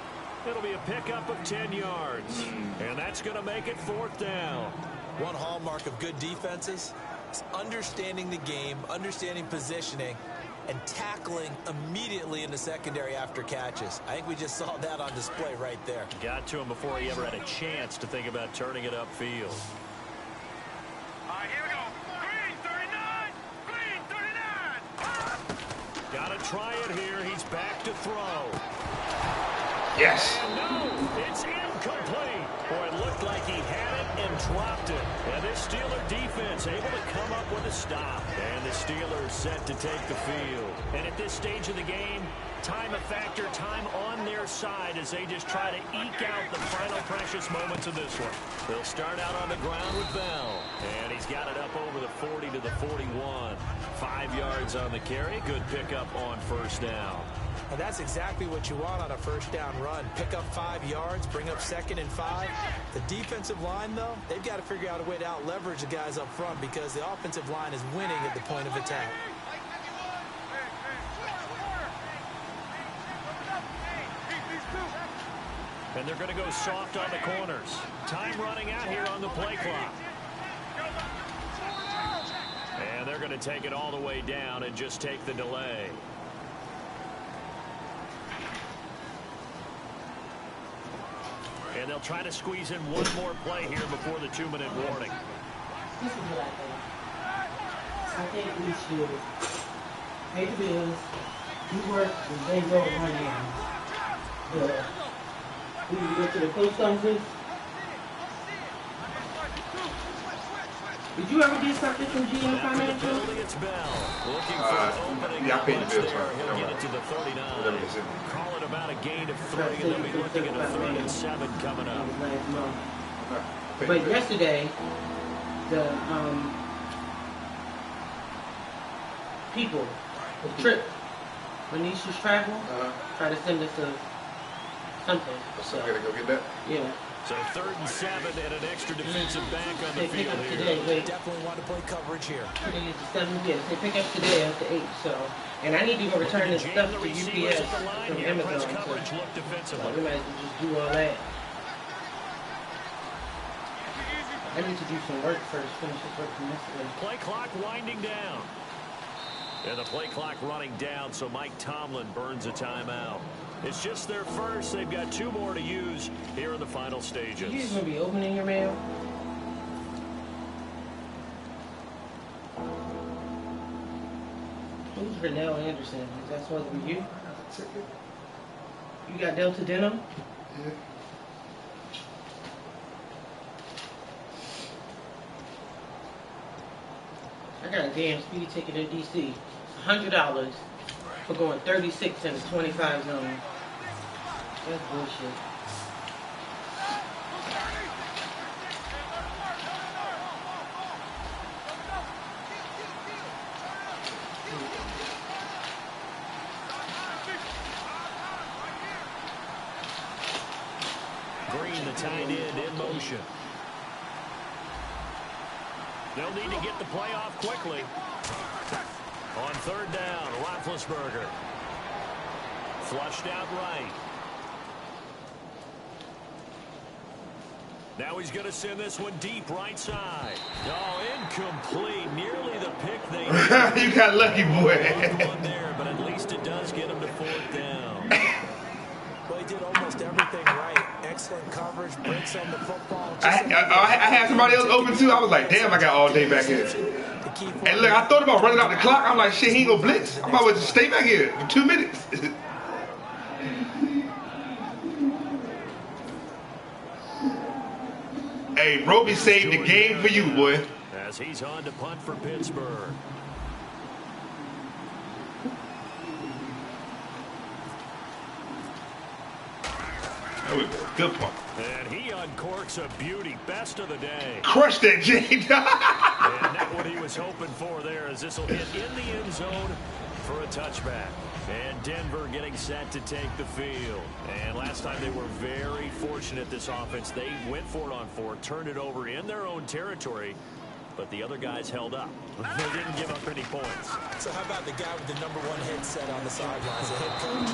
S3: It'll be a pickup of 10 yards. And that's going to make it 4th down.
S4: One hallmark of good defenses is understanding the game, understanding positioning, and tackling immediately in the secondary after catches. I think we just saw that on display right there.
S3: Got to him before he ever had a chance to think about turning it upfield.
S5: All right, here we go. Green, 39. Green, 39.
S3: Got to try it here. He's back to throw.
S2: Yes.
S3: No, it's incomplete. Boy, it looked like he had it and dropped it. And this Steeler defense able to come up with a stop. And the Steelers set to take the field. And at this stage of the game, time a factor, time on their side as they just try to eke out the final precious moments of this one. They'll start out on the ground with Bell. And he's got it up over the 40 to the 41. 5 yards on the carry. Good pickup on 1st down.
S4: And that's exactly what you want on a 1st down run. Pick up 5 yards, bring up 2nd and 5. The defensive line, though, they've got to figure out a way to out-leverage the guys up front because the offensive line is winning at the point of attack.
S3: And they're going to go soft on the corners. Time running out here on the play clock. And they're going to take it all the way down and just take the delay. And they'll try to squeeze in one more play here before the 2-minute warning.
S6: This is what I think we should pay the bills, do work, and then go run in. We need to go to the post office. Did you ever get something from GM Financial?
S3: It's Bell. Looking for an opening.
S2: Yeah, I paid the bills.
S3: He'll get it to the 39. Call it about a gain of 3, and they'll be looking at a 3rd and 7 coming up.
S6: But yesterday, the people, the trip, Venetia's travel, try to send us something.
S2: So I gotta go get that?
S6: Yeah.
S3: So 3rd and 7 and an extra defensive back on the
S6: They pick
S3: field
S6: up
S3: here.
S6: today, wait.
S4: Definitely want to play coverage here.
S6: Today is the 7th, yes. They pick up today after 8, so. And I need to go return this stuff to UPS from Amazon, so.
S3: Coverage look
S6: We
S3: defensively.
S6: might as well just do all that. I need to do some work first, finish this work from yesterday.
S3: Play clock winding down. And the play clock running down, so Mike Tomlin burns a timeout. It's just their first. They've got 2 more to use here in the final stages.
S6: You just gonna be opening your mail? Who's Renell Anderson? Is that supposed to be you? You got Delta Denim?
S2: Yeah.
S6: I got a damn speedy ticket in DC. $100 for going 36 in the 25 zone. That's bullshit.
S3: Green, the tight end, in motion. They'll need to get the play off quickly. On third down, Roethlisberger. Flushed out right. Now he's going to send this one deep right side. Oh, incomplete. Nearly the pick they need.
S2: You got lucky, boy.
S3: One there, but at least it does get him to fourth down.
S4: Well, he did almost everything right. Excellent coverage, breaks on the football.
S2: I had somebody else open too. I was like, damn, I got all day back here. And look, I thought about running out the clock. I'm like, shit, he ain't gonna blitz. I'm about to just stay back here for 2 minutes. Hey, Roby saved the game for you, boy.
S3: As he's on to punt for Pittsburgh.
S2: That was a good punt.
S3: And he uncorks a beauty. Best of the day.
S2: Crush that, Jay.
S3: And not what he was hoping for there, as this will hit in the end zone for a touchback. And Denver getting set to take the field. And last time they were very fortunate, this offense. They went for it on 4, turned it over in their own territory, but the other guys held up. They didn't give up any points.
S4: So how about the guy with the #1 headset on the sidelines, the head coach?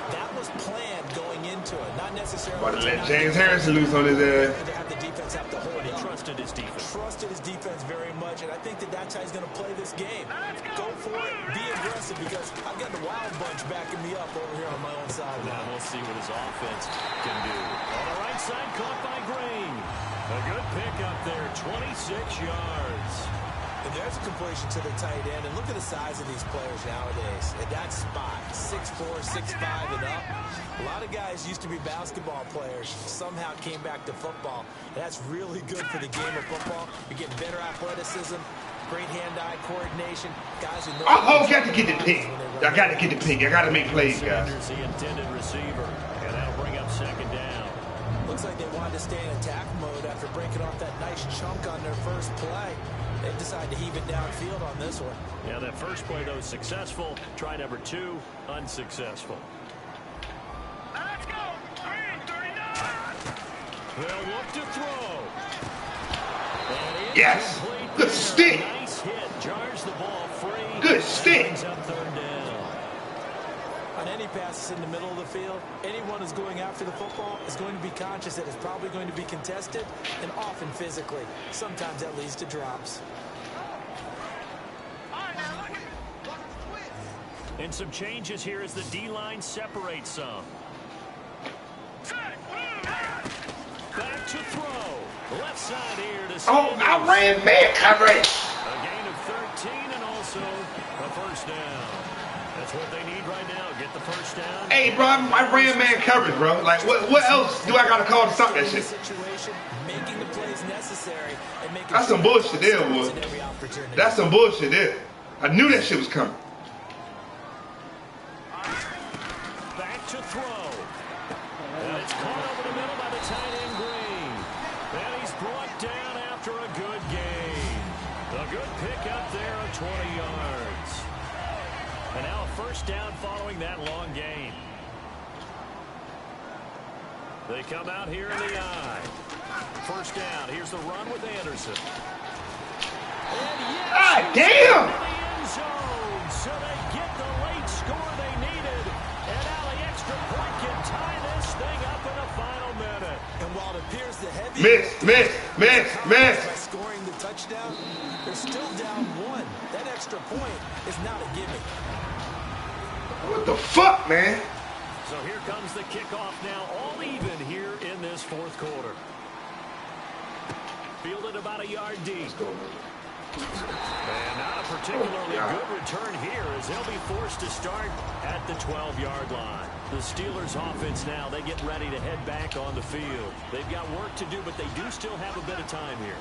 S4: That was planned going into it, not necessarily.
S2: About to let James Harrison loose on his ass.
S4: To have the defense have to hold.
S3: He trusted his defense.
S4: Trusted his defense very much, and I think that that's how he's going to play this game. Go for it, be aggressive, because I've got the wild bunch backing me up over here on my own side.
S3: Now we'll see what his offense can do. On the right side, caught by Green. A good pick up there, 26 yards.
S4: And there's a completion to the tight end. And look at the size of these players nowadays. At that spot, 6'4", 6'5", and up. A lot of guys used to be basketball players. Somehow came back to football. And that's really good for the game of football. You're getting better athleticism, great hand-eye coordination. Guys who know.
S2: Oh, got to get the pick. I got to get the pick. I got to make plays, guys.
S3: Sanders, the intended receiver. And that'll bring up second down.
S4: Looks like they wanted to stay in attack mode after breaking off that nice chunk on their first play. They decided to heave it downfield on this one.
S3: Yeah, that first play, though, successful. Try number 2, unsuccessful.
S5: Let's go. 339.
S3: They'll look to throw. And
S2: Yes.
S3: incomplete.
S2: Good stick.
S3: Nice hit. Jars the ball free.
S2: Good stick.
S3: Brings up third down.
S4: On any passes in the middle of the field, anyone who's going after the football is going to be conscious that it's probably going to be contested, and often physically. Sometimes that leads to drops.
S3: And some changes here as the D-line separates some. Back to throw. Left side here to
S2: Oh,
S3: Sanders.
S2: I ran man coverage.
S3: A gain of 13 and also a first down. That's what they need right now. Get the first down.
S2: Hey, bro, I ran man coverage, bro. Like, what else do I got to call to stop that shit?
S4: Making the plays necessary and making
S2: That's some bullshit there, boy. That's some bullshit there. I knew that shit was coming.
S3: Back to throw. And it's caught over the middle by the tight end Green. And he's brought down after a good gain. A good pick up there of 20 yards. And now a first down following that long gain. They come out here in the eye. First down. Here's the run with Anderson. And yes,
S2: God damn!
S3: in the end zone. So they get the late score they needed. And now the extra point can tie this thing up in the final minute.
S4: And while it appears the heavy
S2: Miss.
S4: by scoring the touchdown, they're still down 1. That extra point is not a gimme.
S2: What the fuck, man?
S3: So here comes the kickoff now, all even here in this fourth quarter. Fielded about a yard deep. And not a particularly good return here as they'll be forced to start at the 12-yard line. The Steelers offense now, they get ready to head back on the field. They've got work to do, but they do still have a bit of time here.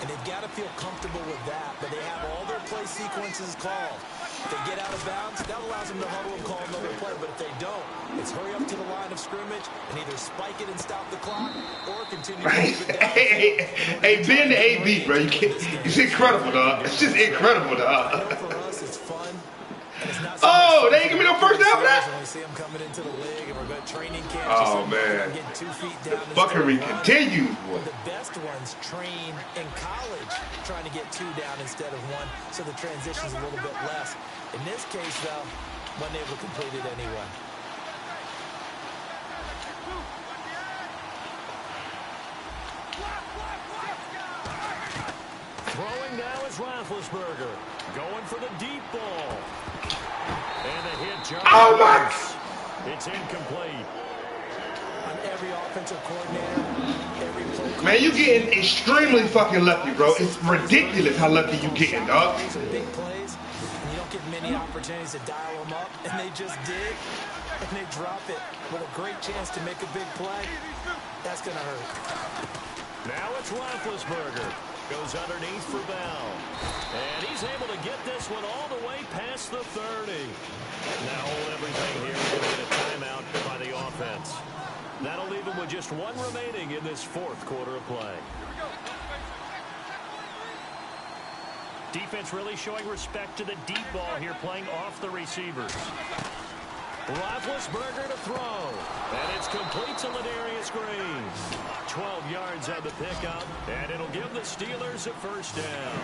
S4: And they've got to feel comfortable with that, but they have all their play sequences called. If they get out of bounds, that allows them to huddle and call another play, but if they don't, it's hurry up to the line of scrimmage and either spike it and stop the clock or continue to move it down.
S2: Hey, being the AB, bro, it's incredible, dog. It's just incredible, dog.
S4: For us, it's fun. And it's not
S2: Oh, they ain't give me no first down for that?
S4: when we see them coming into the league, and we're going at training camp.
S2: Oh, man.
S4: Get 2 feet down.
S2: The fuckery continues, boy.
S4: The best ones train in college trying to get 2 down instead of 1, so the transition's a little bit less. In this case, though, wasn't able to complete it anyway.
S3: Throwing now is Roethlisberger. Going for the deep ball. And a hit, John.
S2: Oh, my.
S3: It's incomplete.
S4: On every offensive coordinator, every play.
S2: Man, you getting extremely fucking lucky, bro. It's ridiculous how lucky you getting, dog.
S4: Some big plays, and you don't get many opportunities to dial them up, and they just did, and they drop it with a great chance to make a big play. That's going to hurt.
S3: Now it's Roethlisberger. Goes underneath for Bell. And he's able to get this one all the way past the 30. Now hold everything here. We're going to get a timeout by the offense. That'll leave him with just 1 remaining in this 4th quarter of play. Defense really showing respect to the deep ball here, playing off the receivers. Roethlisberger to throw. And it's complete to Ladarius Green. 12 yards on the pickup, and it'll give the Steelers a first down.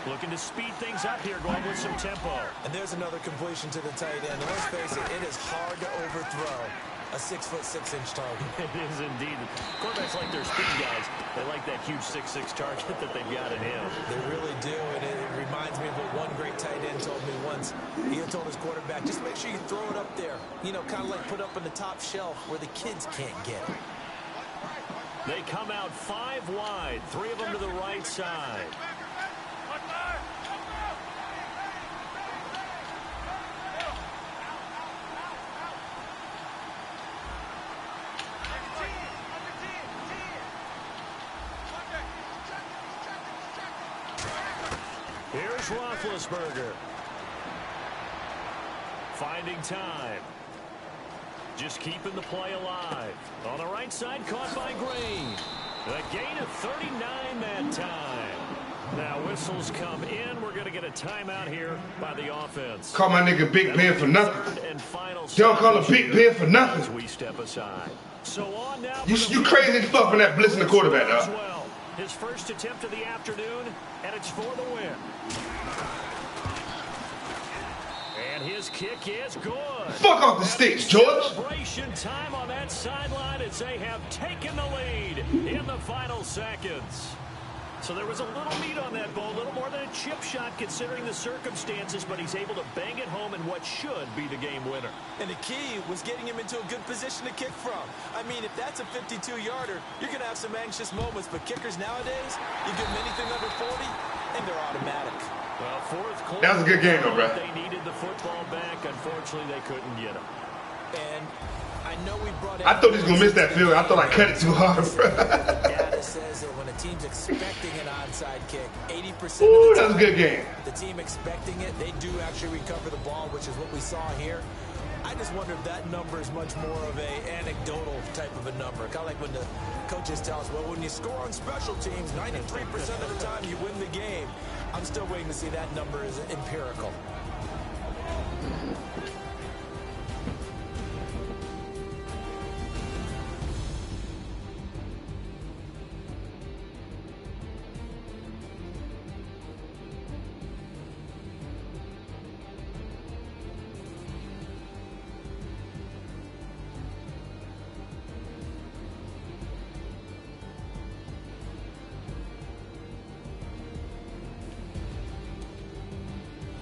S3: Looking to speed things up here, going with some tempo.
S4: And there's another completion to the tight end. And let's face it, it is hard to overthrow a 6'6" target.
S3: It is indeed. Quarterbacks like their speed guys. They like that huge 6'6" target that they've got in him.
S4: They really do, and it reminds me of what one great tight end told me once. He had told his quarterback, just make sure you throw it up there. You know, kind of like put up on the top shelf where the kids can't get it.
S3: They come out 5 wide, 3 of them to the right side. Here's Roethlisberger. Finding time. Just keeping the play alive. On the right side, caught by Green. A gain of 39 that time. Now whistles come in. We're going to get a timeout here by the offense.
S2: Call my nigga Big Ben for nothing. Don't call him Big Ben for nothing.
S3: We step aside. So on now.
S2: You crazy as fuck for that blitzing the quarterback, dog.
S3: Well, his first attempt of the afternoon, and it's for the win. And his kick is good.
S2: Fuck off the sticks, George.
S3: Celebration time on that sideline as they have taken the lead in the final seconds. So there was a little meat on that ball, a little more than a chip shot considering the circumstances, but he's able to bang it home in what should be the game winner.
S4: And the key was getting him into a good position to kick from. I mean, if that's a 52-yarder, you're going to have some anxious moments, but kickers nowadays, you give them anything under 40, and they're automatic.
S3: Well, 4th quarter.
S2: That was a good game, though, bro.
S3: They needed the football back. Unfortunately, they couldn't get him.
S4: And I know we brought.
S2: I thought he was gonna miss that field. I thought I cut it too hard, bro.
S4: Data says that when a team's expecting an onside kick, 80%
S2: Ooh,
S4: of the
S2: that was a good
S4: time,
S2: game.
S4: the team expecting it, they do actually recover the ball, which is what we saw here. I just wonder if that number is much more of a anecdotal type of a number. Kind of like when the coaches tell us, well, when you score on special teams, 93% of the time you win the game. I'm still waiting to see that number is empirical.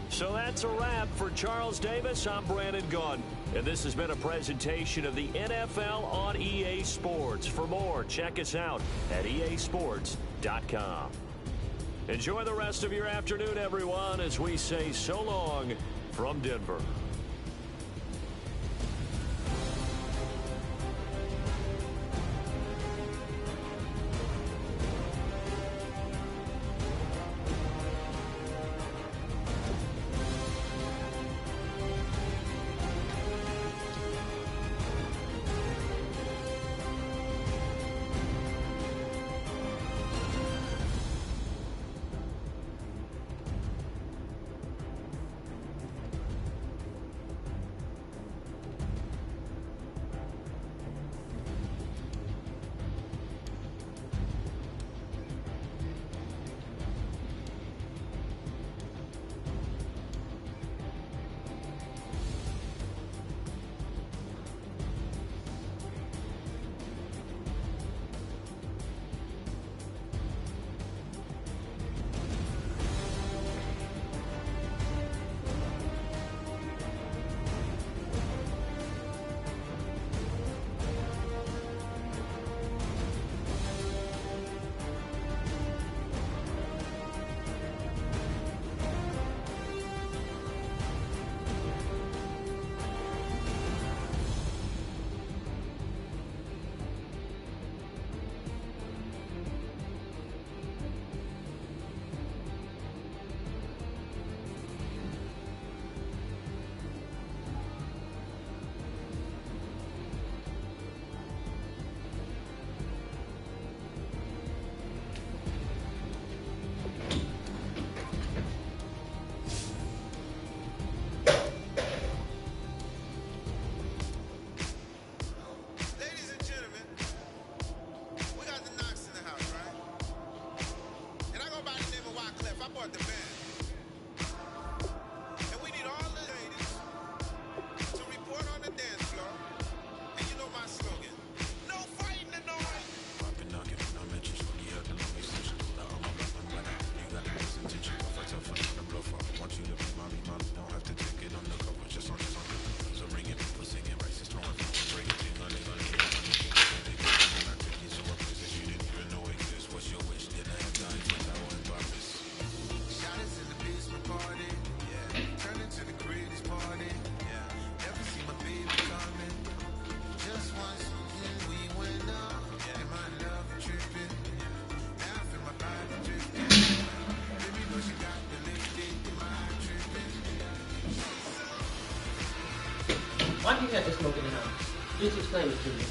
S3: So that's a wrap for Charles Davis. I'm Brandon Gaudin, and this has been a presentation of the NFL on EA Sports. For more, check us out at easports.com. Enjoy the rest of your afternoon, everyone, as we say so long from Denver.
S6: you got to smoke in the house? Just explain it to me.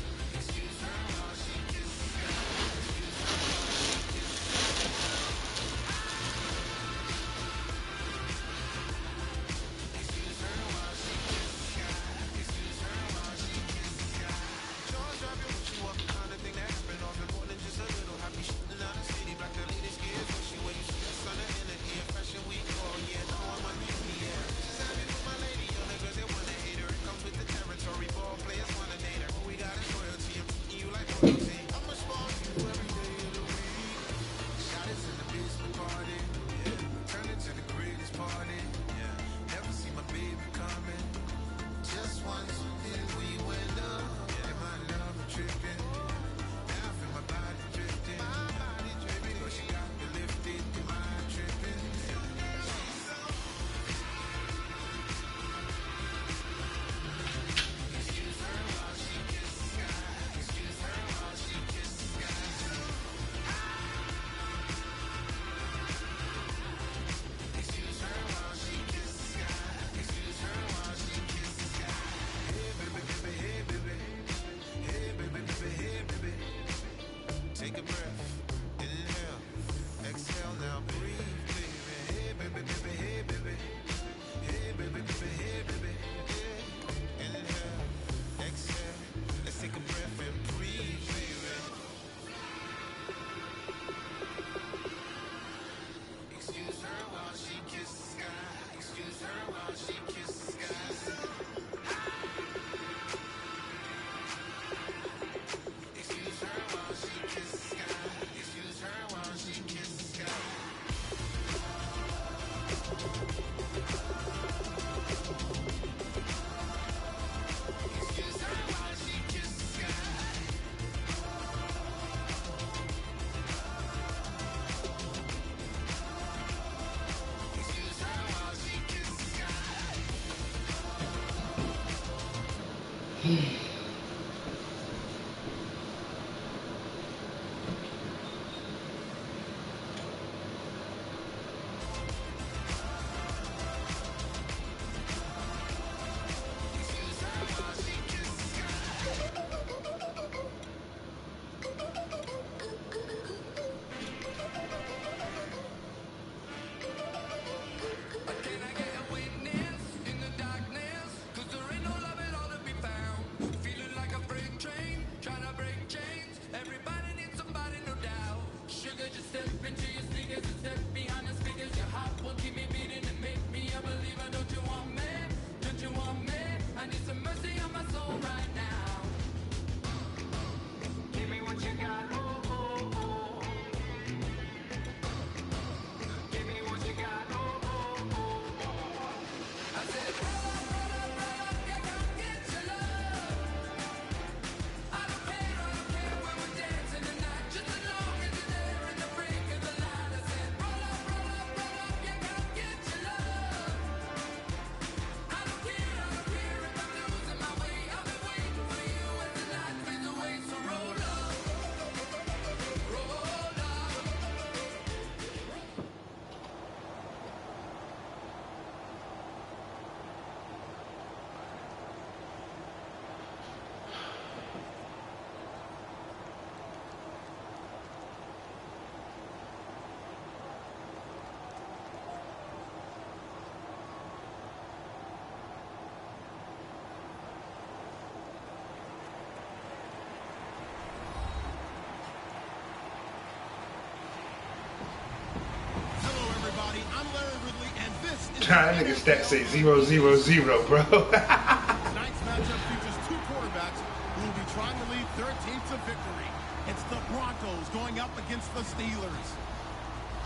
S2: That nigga stats say 0-0-0, bro.
S1: Tonight's matchup features two quarterbacks who will be trying to lead their team to victory. It's the Broncos going up against the Steelers.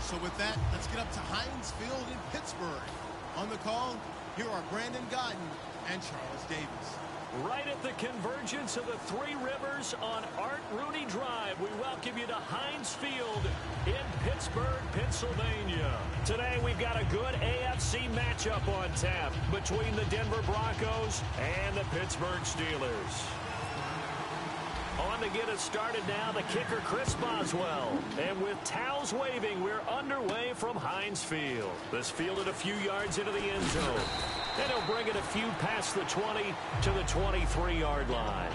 S1: So with that, let's get up to Heinz Field in Pittsburgh. On the call, here are Brandon Guyton and Charles Davis.
S3: Right at the convergence of the Three Rivers on Art Rooney Drive, we welcome you to Heinz Field in Pittsburgh, Pennsylvania. Today we've got a good AFC matchup on tap between the Denver Broncos and the Pittsburgh Steelers. On to get us started now, the kicker Chris Boswell. And with towels waving, we're underway from Heinz Field. This fielded a few yards into the end zone. And he'll bring it a few past the 20 to the 23-yard line.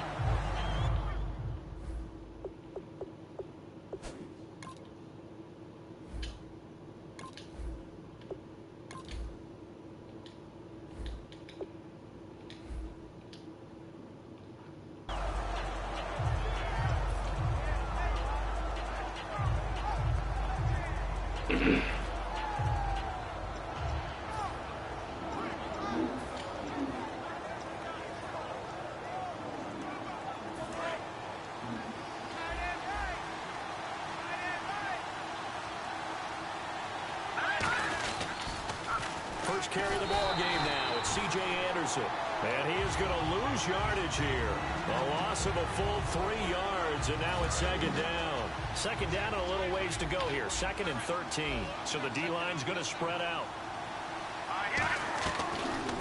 S3: First carry of the ball game now. It's C.J. Anderson. And he is going to lose yardage here. A loss of a full 3 yards, and now it's second down. Second down and a little ways to go here. 2nd and 13. So the D-line's going to spread out.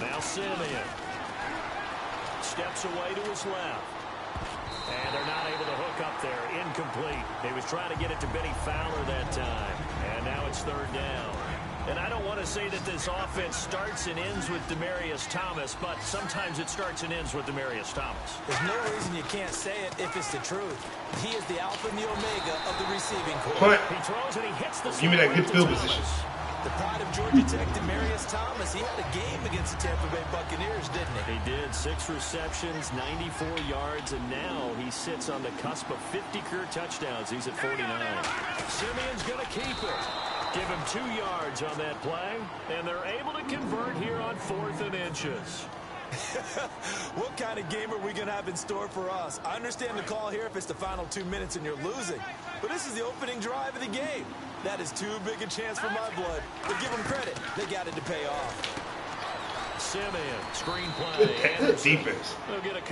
S3: Now Simeon steps away to his left. And they're not able to hook up there. Incomplete. They was trying to get it to Benny Fowler that time. And now it's 3rd down. And I don't want to say that this offense starts and ends with Demaryius Thomas, but sometimes it starts and ends with Demaryius Thomas.
S4: There's no reason you can't say it if it's the truth. He is the alpha and the omega of the receiving corps.
S3: He throws and he hits the
S2: Give me that good field position.
S4: The pride of Georgia Tech, Demaryius Thomas, he had a game against the Tampa Bay Buccaneers, didn't he?
S3: He did. 6 receptions, 94 yards, and now he sits on the cusp of 50 career touchdowns. He's at 49. Simeon's going to keep it. Give him 2 yards on that play, and they're able to convert here on 4th and inches.
S4: What kind of game are we going to have in store for us? I understand the call here if it's the final 2 minutes and you're losing, but this is the opening drive of the game. That is too big a chance for my blood. But give them credit. They got it to pay off.
S3: Simeon, screen play.
S2: Good defense.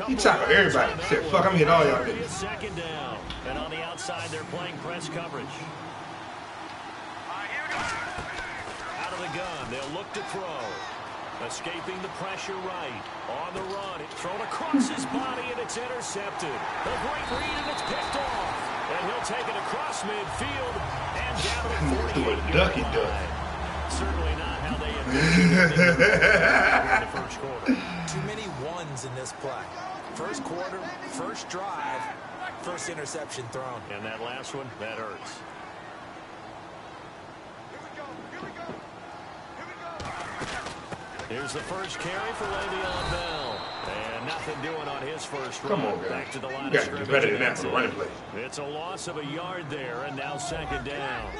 S2: He
S3: He
S2: tackled everybody. Said, fuck, I'm hitting all y'all niggas.
S3: Second down. And on the outside, they're playing press coverage. Out of the gun, they'll look to throw. Escaping the pressure right. On the run, it's thrown across his body, and it's intercepted. A great read, and it's picked off. And he'll take it across midfield and down to the 48-yard line. Certainly not how they envisioned in the first quarter.
S4: Too many ones in this play. First quarter, first drive, first interception thrown.
S3: And that last one, that hurts. Here's the first carry for Le'Veon Bell. And nothing doing on his first run.
S2: Come on, guys.
S3: Back to the line
S2: You
S3: of
S2: got to do
S3: scrimmage.
S2: better than that for the running play.
S3: It's a loss of a yard there, and now second down.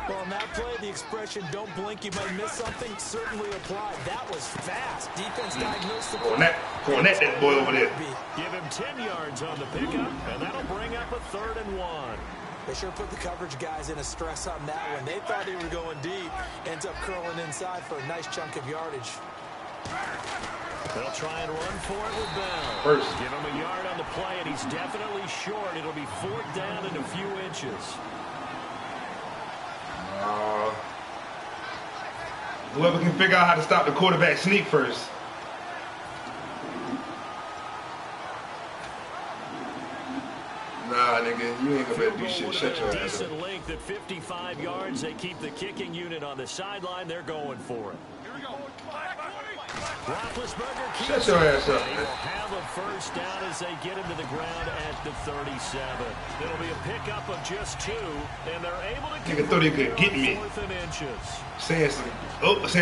S4: Well, in that play, the expression, don't blink, you might miss something, certainly applied. That was fast. Defense diagnosed the play.
S2: Cornet that boy over there.
S3: Give him 10 yards on the pickup, and that'll bring up a 3rd and 1.
S4: They sure put the coverage guys in a stress on that one. They thought they were going deep. Ends up curling inside for a nice chunk of yardage.
S3: They'll try and run for it with Bell.
S2: First.
S3: Give him a yard on the play, and he's definitely short. It'll be 4th down and a few inches.
S2: Whoever can figure out how to stop the quarterback sneak first. Nah, nigga, you ain't gonna be able to do shit. Shut your ass up.
S3: Decent length at 55 yards. They keep the kicking unit on the sideline. They're going for it. Roethlisberger keeps
S2: Shut your ass up,
S3: They
S2: man.
S3: will have a first down as they get him to the ground at the 37. It'll be a pickup of just 2, and they're able to
S2: Nigga thought he could get me.
S3: 4th and inches.
S2: Saying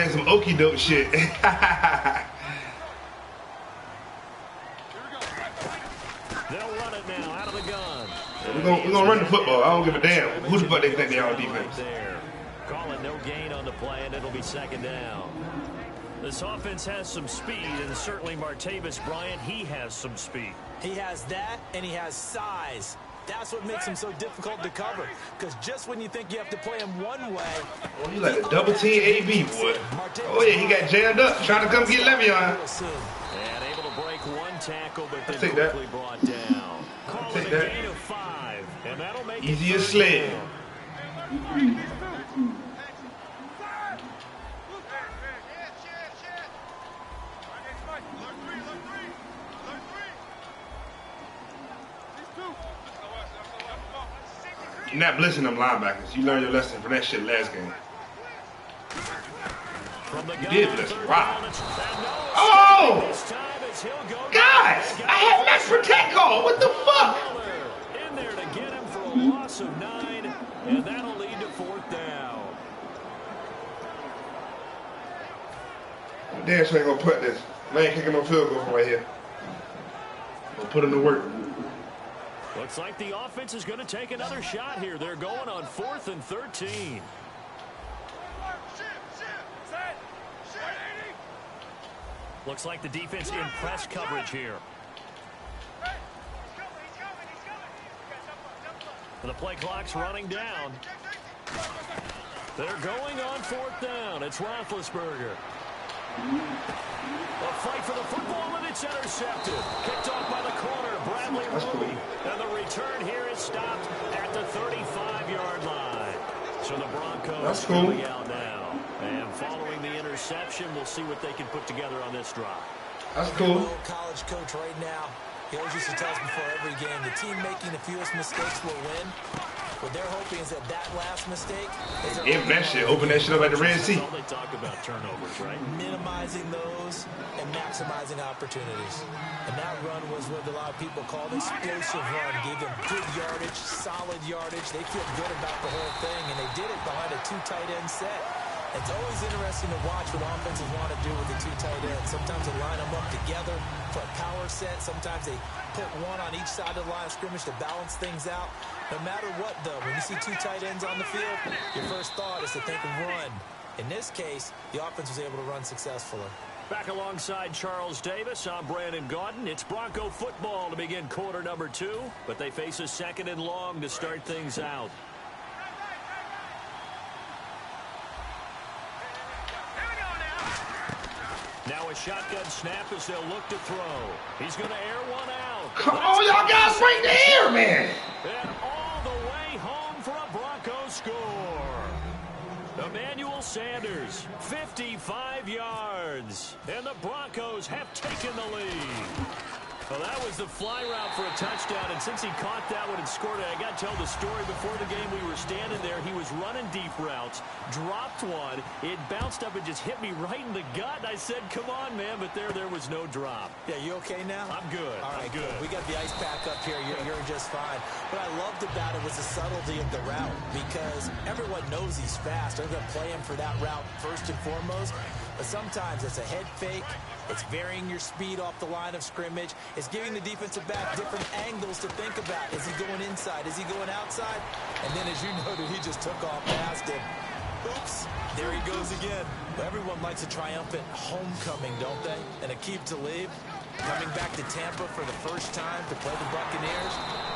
S2: some okie doke shit.
S3: They'll run it now out of the gun.
S2: We're gonna run the football. I don't give a damn who the fuck they think they are on defense.
S3: There. Call it no gain on the play, and it'll be second down. This offense has some speed, and certainly Martavis Bryant, he has some speed.
S4: He has that, and he has size. That's what makes him so difficult to cover. Because just when you think you have to play him one way...
S2: Oh, you like a double team AB, boy. Oh, yeah, he got jammed up trying to come get Le'Veon.
S3: And able to break one tackle, but then
S2: take that.
S3: quickly brought down. Call
S2: take
S3: it a
S2: that.
S3: gain of 5, and that'll make
S2: Easy
S3: it
S2: as
S3: 3rd
S2: sled.
S3: down.
S2: You're not blitzing them linebackers. You learned your lesson from that shit last game.
S3: From the
S2: You
S3: gun,
S2: did blitz.
S3: 3rd
S2: Wow.
S3: down, it's- and no,
S2: Oh, on?
S3: This time as he'll go.
S2: Guys, I had max protect call. What the fuck?
S3: In there to get him for a loss of 9, and that'll lead to 4th down.
S2: Damn, so ain't gonna put this. Man ain't kicking no field goal from right here. Gonna put him to work.
S3: Looks like the offense is going to take another shot here. They're going on 4th and 13. Looks like the defense in press coverage here. The play clock's running down. They're going on 4th down. It's Roethlisberger. A fight for the football, and it's intercepted. Kicked off by the corner, Bradley Roby. And the return here is stopped at the 35-yard line. So the Broncos coming out now. And following the interception, we'll see what they can put together on this drive.
S2: That's cool.
S4: College coach right now. He always used to tell us before every game, the team making the fewest mistakes will win. What they're hoping is that last mistake is
S2: that shit. Open that shit up at the Red Sea.
S3: That's all they talk about, turnovers, right?
S4: Minimizing those and maximizing opportunities. And that run was what a lot of people called explosive run. Gave them good yardage, solid yardage. They feel good about the whole thing, and they did it behind a 2 tight end set. It's always interesting to watch what offenses want to do with the 2 tight ends. Sometimes they line them up together for a power set. Sometimes they put one on each side of the line of scrimmage to balance things out. No matter what, though, when you see 2 tight ends on the field, your first thought is to think of run. In this case, the offense was able to run successfully.
S3: Back alongside Charles Davis, I'm Brandon Gaudin. It's Bronco football to begin quarter number 2, but they face a 2nd and long to start things out. Now a shotgun snap as they'll look to throw. He's going to air one out.
S2: Come on, y'all guys, right there, man.
S3: And all the way home for a Bronco score. Emmanuel Sanders, 55 yards. And the Broncos have taken the lead. Well, that was the fly route for a touchdown, and since he caught that one and scored it, I got to tell the story. Before the game, we were standing there. He was running deep routes, dropped one. It bounced up and just hit me right in the gut. And I said, come on, man, but there was no drop.
S4: Yeah, you okay now?
S3: I'm good.
S4: All right,
S3: I'm good.
S4: We got the ice pack up here. You're just fine. What I loved about it was the subtlety of the route, because everyone knows he's fast. They're going to play him for that route first and foremost. But sometimes it's a head fake. It's varying your speed off the line of scrimmage. It's giving the defensive back different angles to think about. Is he going inside? Is he going outside? And then, as you noted, he just took off past him. Oops. There he goes again. Everyone likes a triumphant homecoming, don't they? And Aqib Talib coming back to Tampa for the first time to play the Buccaneers.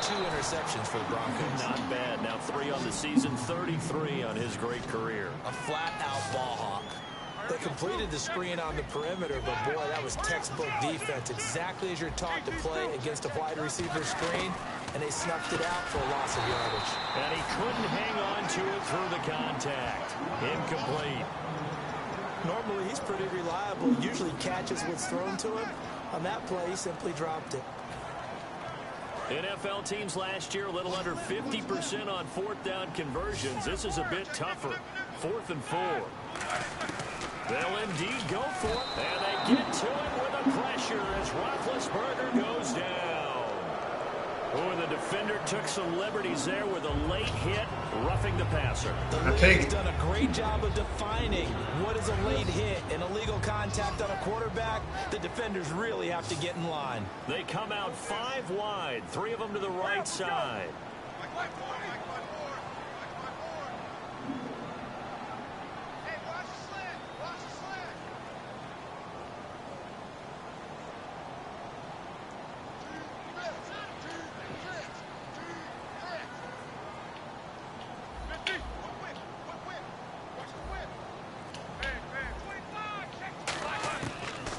S4: 2 interceptions for the Broncos.
S3: Not bad. Now 3 on the season, 33 on his great career.
S4: A flat-out ball hawk. They completed the screen on the perimeter, but boy, that was textbook defense. Exactly as you're taught to play against a wide receiver screen, and they snuffed it out for a loss of yardage.
S3: And he couldn't hang on to it through the contact. Incomplete.
S4: Normally, he's pretty reliable. Usually catches what's thrown to him. On that play, he simply dropped it.
S3: NFL teams last year a little under 50% on 4th down conversions. This is a bit tougher. 4th and 4. They'll indeed go for it, and they get to it with a pressure as Roethlisberger goes down. Oh, the defender took some liberties there with a late hit, roughing the passer.
S4: The league has done a great job of defining what is a late hit and illegal contact on a quarterback. The defenders really have to get in line.
S3: They come out 5 wide, 3 of them to the right side.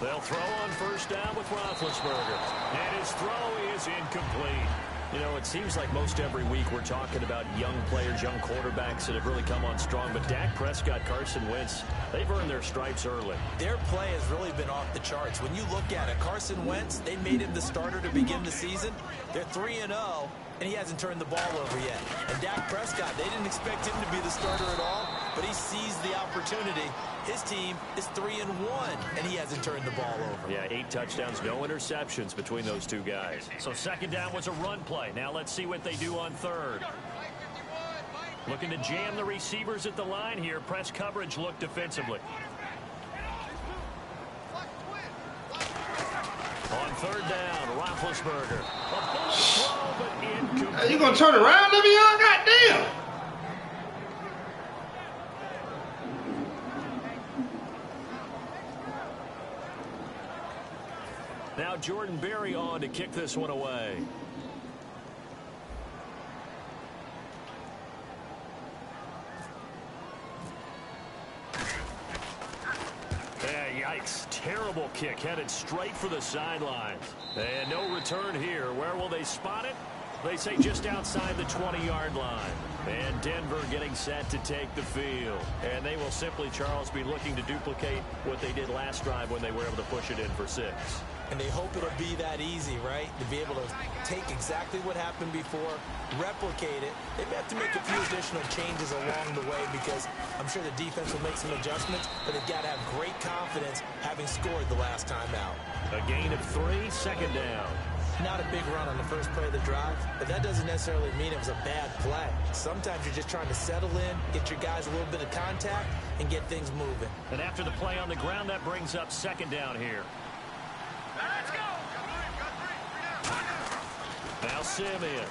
S3: They'll throw on 1st down with Roethlisberger. And his throw is incomplete. You know, it seems like most every week we're talking about young players, young quarterbacks that have really come on strong. But Dak Prescott, Carson Wentz, they've earned their stripes early.
S4: Their play has really been off the charts. When you look at it, Carson Wentz, they made him the starter to begin the season. They're 3-0, and he hasn't turned the ball over yet. And Dak Prescott, they didn't expect him to be the starter at all. but he seized the opportunity. His team is 3-1, and he hasn't turned the ball over.
S3: Yeah, 8 touchdowns, no interceptions between those two guys. So second down was a run play. Now let's see what they do on third. Looking to jam the receivers at the line here. Press coverage look defensively. On third down, Roethlisberger. A bullet throw, but incomplete.
S2: Are you going to turn around, Le'Veon? Goddamn.
S3: Now Jordan Berry on to kick this one away. Yeah, yikes. Terrible kick headed straight for the sidelines. And no return here. Where will they spot it? They say just outside the 20-yard line. And Denver getting set to take the field. And they will simply, Charles, be looking to duplicate what they did last drive when they were able to push it in for 6.
S4: And they hope it'll be that easy, right? To be able to take exactly what happened before, replicate it. They may have to make a few additional changes along the way because I'm sure the defense will make some adjustments, but they've got to have great confidence having scored the last time out.
S3: A gain of 3, second down.
S4: Not a big run on the first play of the drive, but that doesn't necessarily mean it was a bad play. Sometimes you're just trying to settle in, get your guys a little bit of contact, and get things moving.
S3: And after the play on the ground, that brings up second down here.
S5: Let's go.
S3: Now Simeon.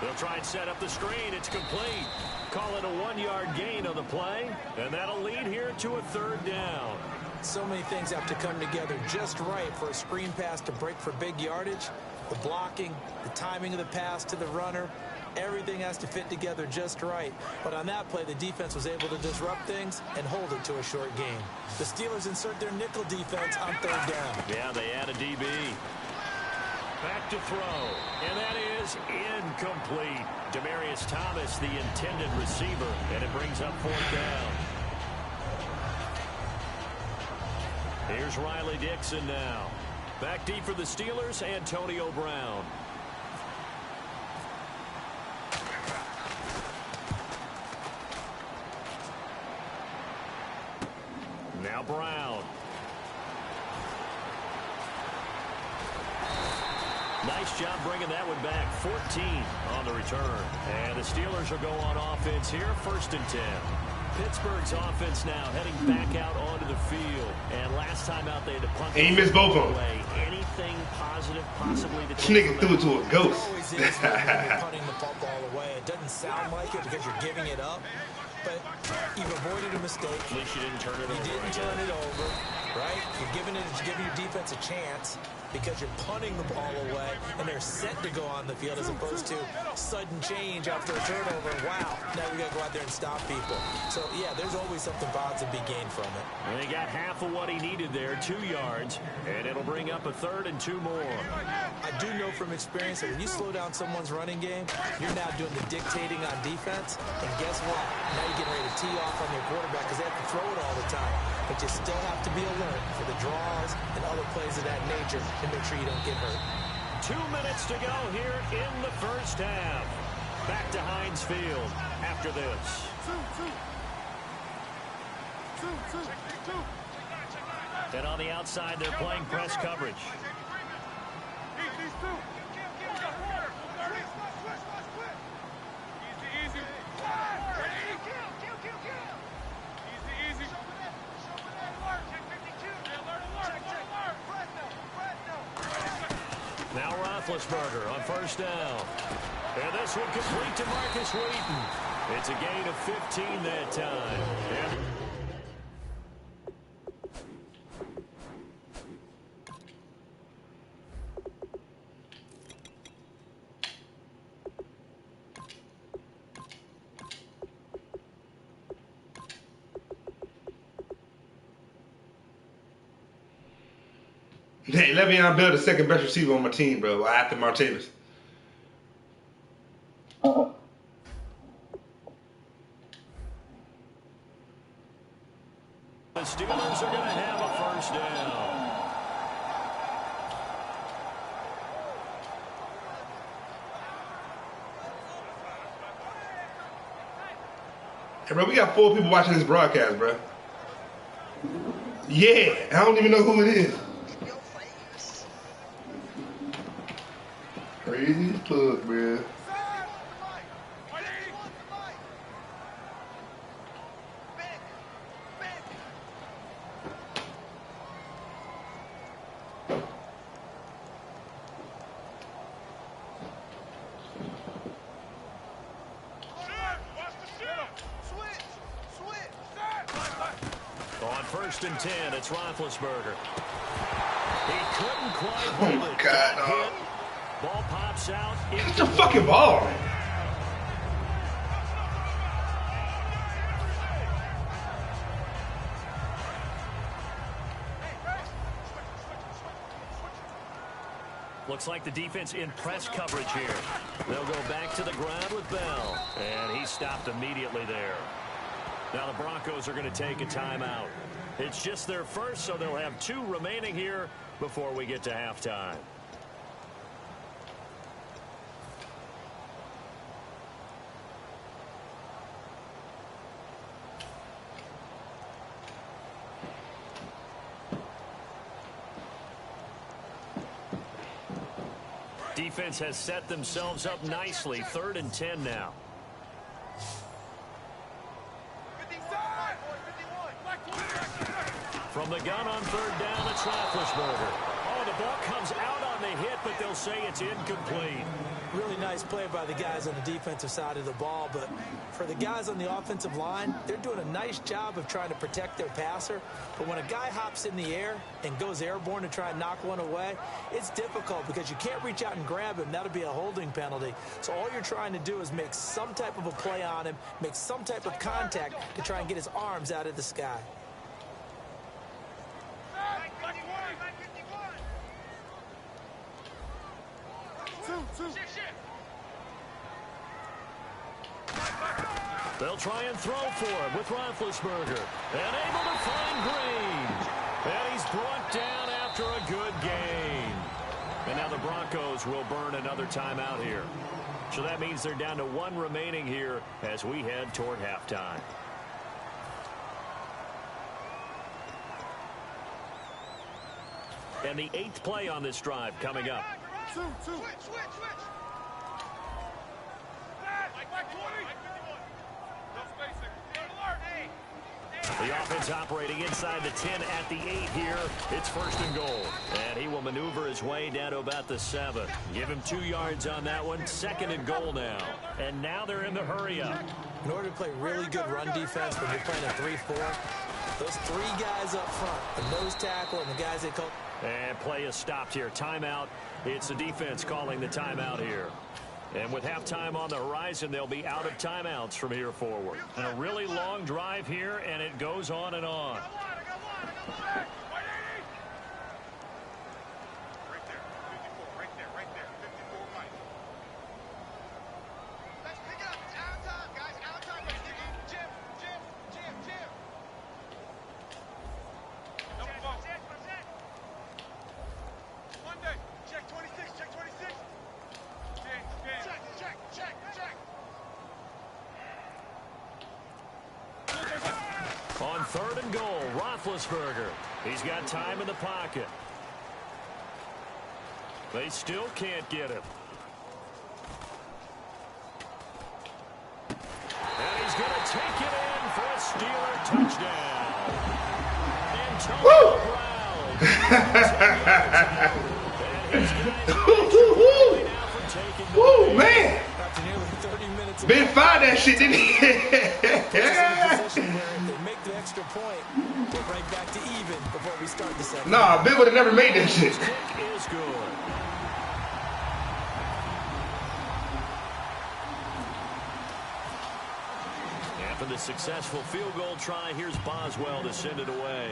S3: They'll try and set up the screen. It's complete. Call it a 1-yard gain on the play, and that'll lead here to a third down.
S4: So many things have to come together just right for a screen pass to break for big yardage. The blocking, the timing of the pass to the runner, everything has to fit together just right. But on that play, the defense was able to disrupt things and hold it to a short game. The Steelers insert their nickel defense on third down.
S3: Yeah, they add a DB. Back to throw, and that is incomplete. Demaryius Thomas, the intended receiver, and it brings up fourth down. Here's Riley Dixon now. Back deep for the Steelers, Antonio Brown. Now Brown. Nice job bringing that one back. 14 on the return. And the Steelers will go on offense here, 1st and 10. Pittsburgh's offense now heading back out onto the field. And last time out, they had to punt.
S2: And he missed both of them.
S3: Anything positive possibly to
S2: This nigga threw it to a ghost.
S4: Always is when you're punting the football away. It doesn't sound like it because you're giving it up, but you've avoided a mistake.
S3: At least you didn't turn it over.
S4: You didn't turn it over, right? You're giving your defense a chance because you're punting the ball away, and they're set to go on the field as opposed to sudden change after a turnover. Wow, now we got to go out there and stop people. So, yeah, there's always something positive to be gained from it.
S3: And he got half of what he needed there, 2 yards, and it'll bring up a 3rd and 2 more.
S4: I do know from experience that when you slow down someone's running game, you're now doing the dictating on defense, and guess what? Now you're getting ready to tee off on your quarterback because they have to throw it all the time. But you still have to be alert for the draws and other plays of that nature and make sure you don't get hurt.
S3: 2 minutes to go here in the first half. Back to Heinz Field after this. And on the outside, they're playing press coverage. Now Roethlisberger on first down. And this one complete to Marcus Wheaton. It's a gain of 15 that time. And
S2: Hey, Le'Veon Bell, the second best receiver on my team, bro, after Martavis.
S3: the Steelers are going to have a first down.
S2: Hey, bro, we got 4 people watching this broadcast, bro. Yeah, I don't even know who it is. Crazy as fuck, bro.
S3: On 1st and 10, it's Roethlisberger. He couldn't quite
S2: Oh
S3: hold
S2: my
S3: it.
S2: God,
S3: Got
S2: dog.
S3: hit. Ball pops out.
S2: Get the fucking ball, man.
S3: Looks like the defense in press coverage here. They'll go back to the ground with Bell. And he stopped immediately there. Now the Broncos are going to take a timeout. It's just their first, so they'll have 2 remaining here before we get to halftime. Defense has set themselves up nicely. 3rd and 10 now. From the gun on 3rd down, it's Roethlisberger. Oh, the ball comes out on the hit, but they'll say it's incomplete.
S4: Really nice play by the guys on the defensive side of the ball, but for the guys on the offensive line, they're doing a nice job of trying to protect their passer. But when a guy hops in the air and goes airborne to try and knock one away, it's difficult because you can't reach out and grab him. That'll be a holding penalty. So all you're trying to do is make some type of a play on him, make some type of contact to try and get his arms out of the sky.
S3: They'll try and throw for him with Roethlisberger. And able to find Green. And he's brought down after a good gain. And now the Broncos will burn another timeout here. So that means they're down to 1 remaining here as we head toward halftime. And the 8th play on this drive coming up.
S5: Switch.
S3: The offense operating inside the 10 at the 8 here. It's 1st and goal. And he will maneuver his way down to about the 7. Give him 2 yards on that one. 2nd and goal now. And now they're in the hurry up.
S4: In order to play really good run defense when you're playing a 3-4, those 3 guys up front, the nose tackle and the guys that call.
S3: And play is stopped here. Timeout. It's the defense calling the timeout here. And with halftime on the horizon, they'll be out of timeouts from here forward. And a really long drive here, and it goes on and on. On 3rd and goal, Roethlisberger. He's got time in the pocket. They still can't get him. And he's going to take it in for a Steeler touchdown. Antonio Brown.
S2: Woo, man.
S4: After nearly 30 minutes of
S2: Ben fired that shit, didn't he?
S4: position where they make the extra point, we're right back to even before we start the second.
S2: Nah, Ben would have never made that shit.
S3: Kick is good. After the successful field goal try, here's Boswell to send it away.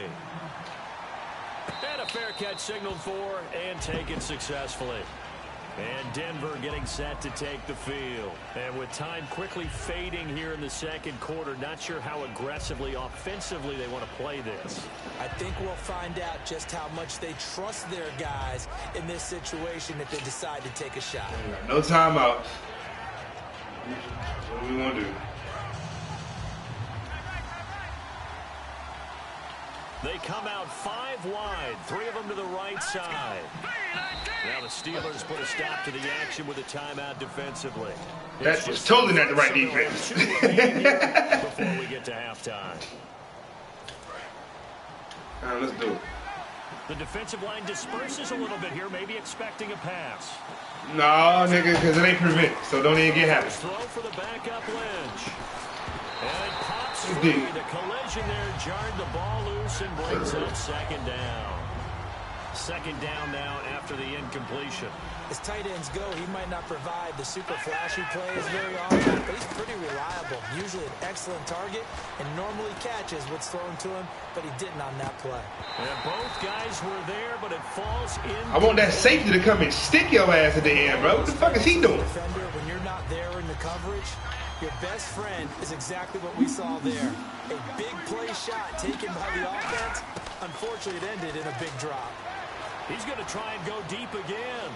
S3: And a fair catch signaled for and taken successfully. And Denver getting set to take the field. And with time quickly fading here in the 2nd quarter, not sure how aggressively, offensively they want to play this.
S4: I think we'll find out just how much they trust their guys in this situation if they decide to take a shot.
S2: No timeouts. What do we want to do?
S3: They come out 5 wide, 3 of them to the right side. Now the Steelers put a stop to the action with a timeout defensively.
S2: That was totally not the right defense.
S3: Before we get to halftime.
S2: All right, let's do it.
S3: The defensive line disperses a little bit here, maybe expecting a pass.
S2: No, nigga, because it ain't prevent, so don't even get happy.
S3: Throw for the backup Lynch. And it pops free. The collision there jarred the ball loose and brings up 2nd down. 2nd down now after the incompletion.
S4: As tight ends go, he might not provide the super flashy plays very often, but he's pretty reliable. Usually an excellent target and normally catches what's thrown to him, but he didn't on that play.
S3: And both guys were there, but it falls in.
S2: I want that safety to come and stick your ass at the end, bro. What the fuck is he doing?
S4: Defender, when you're not there in the coverage, your best friend is exactly what we saw there. A big play shot taken by the offense. Unfortunately, it ended in a big drop.
S3: He's going to try and go deep again.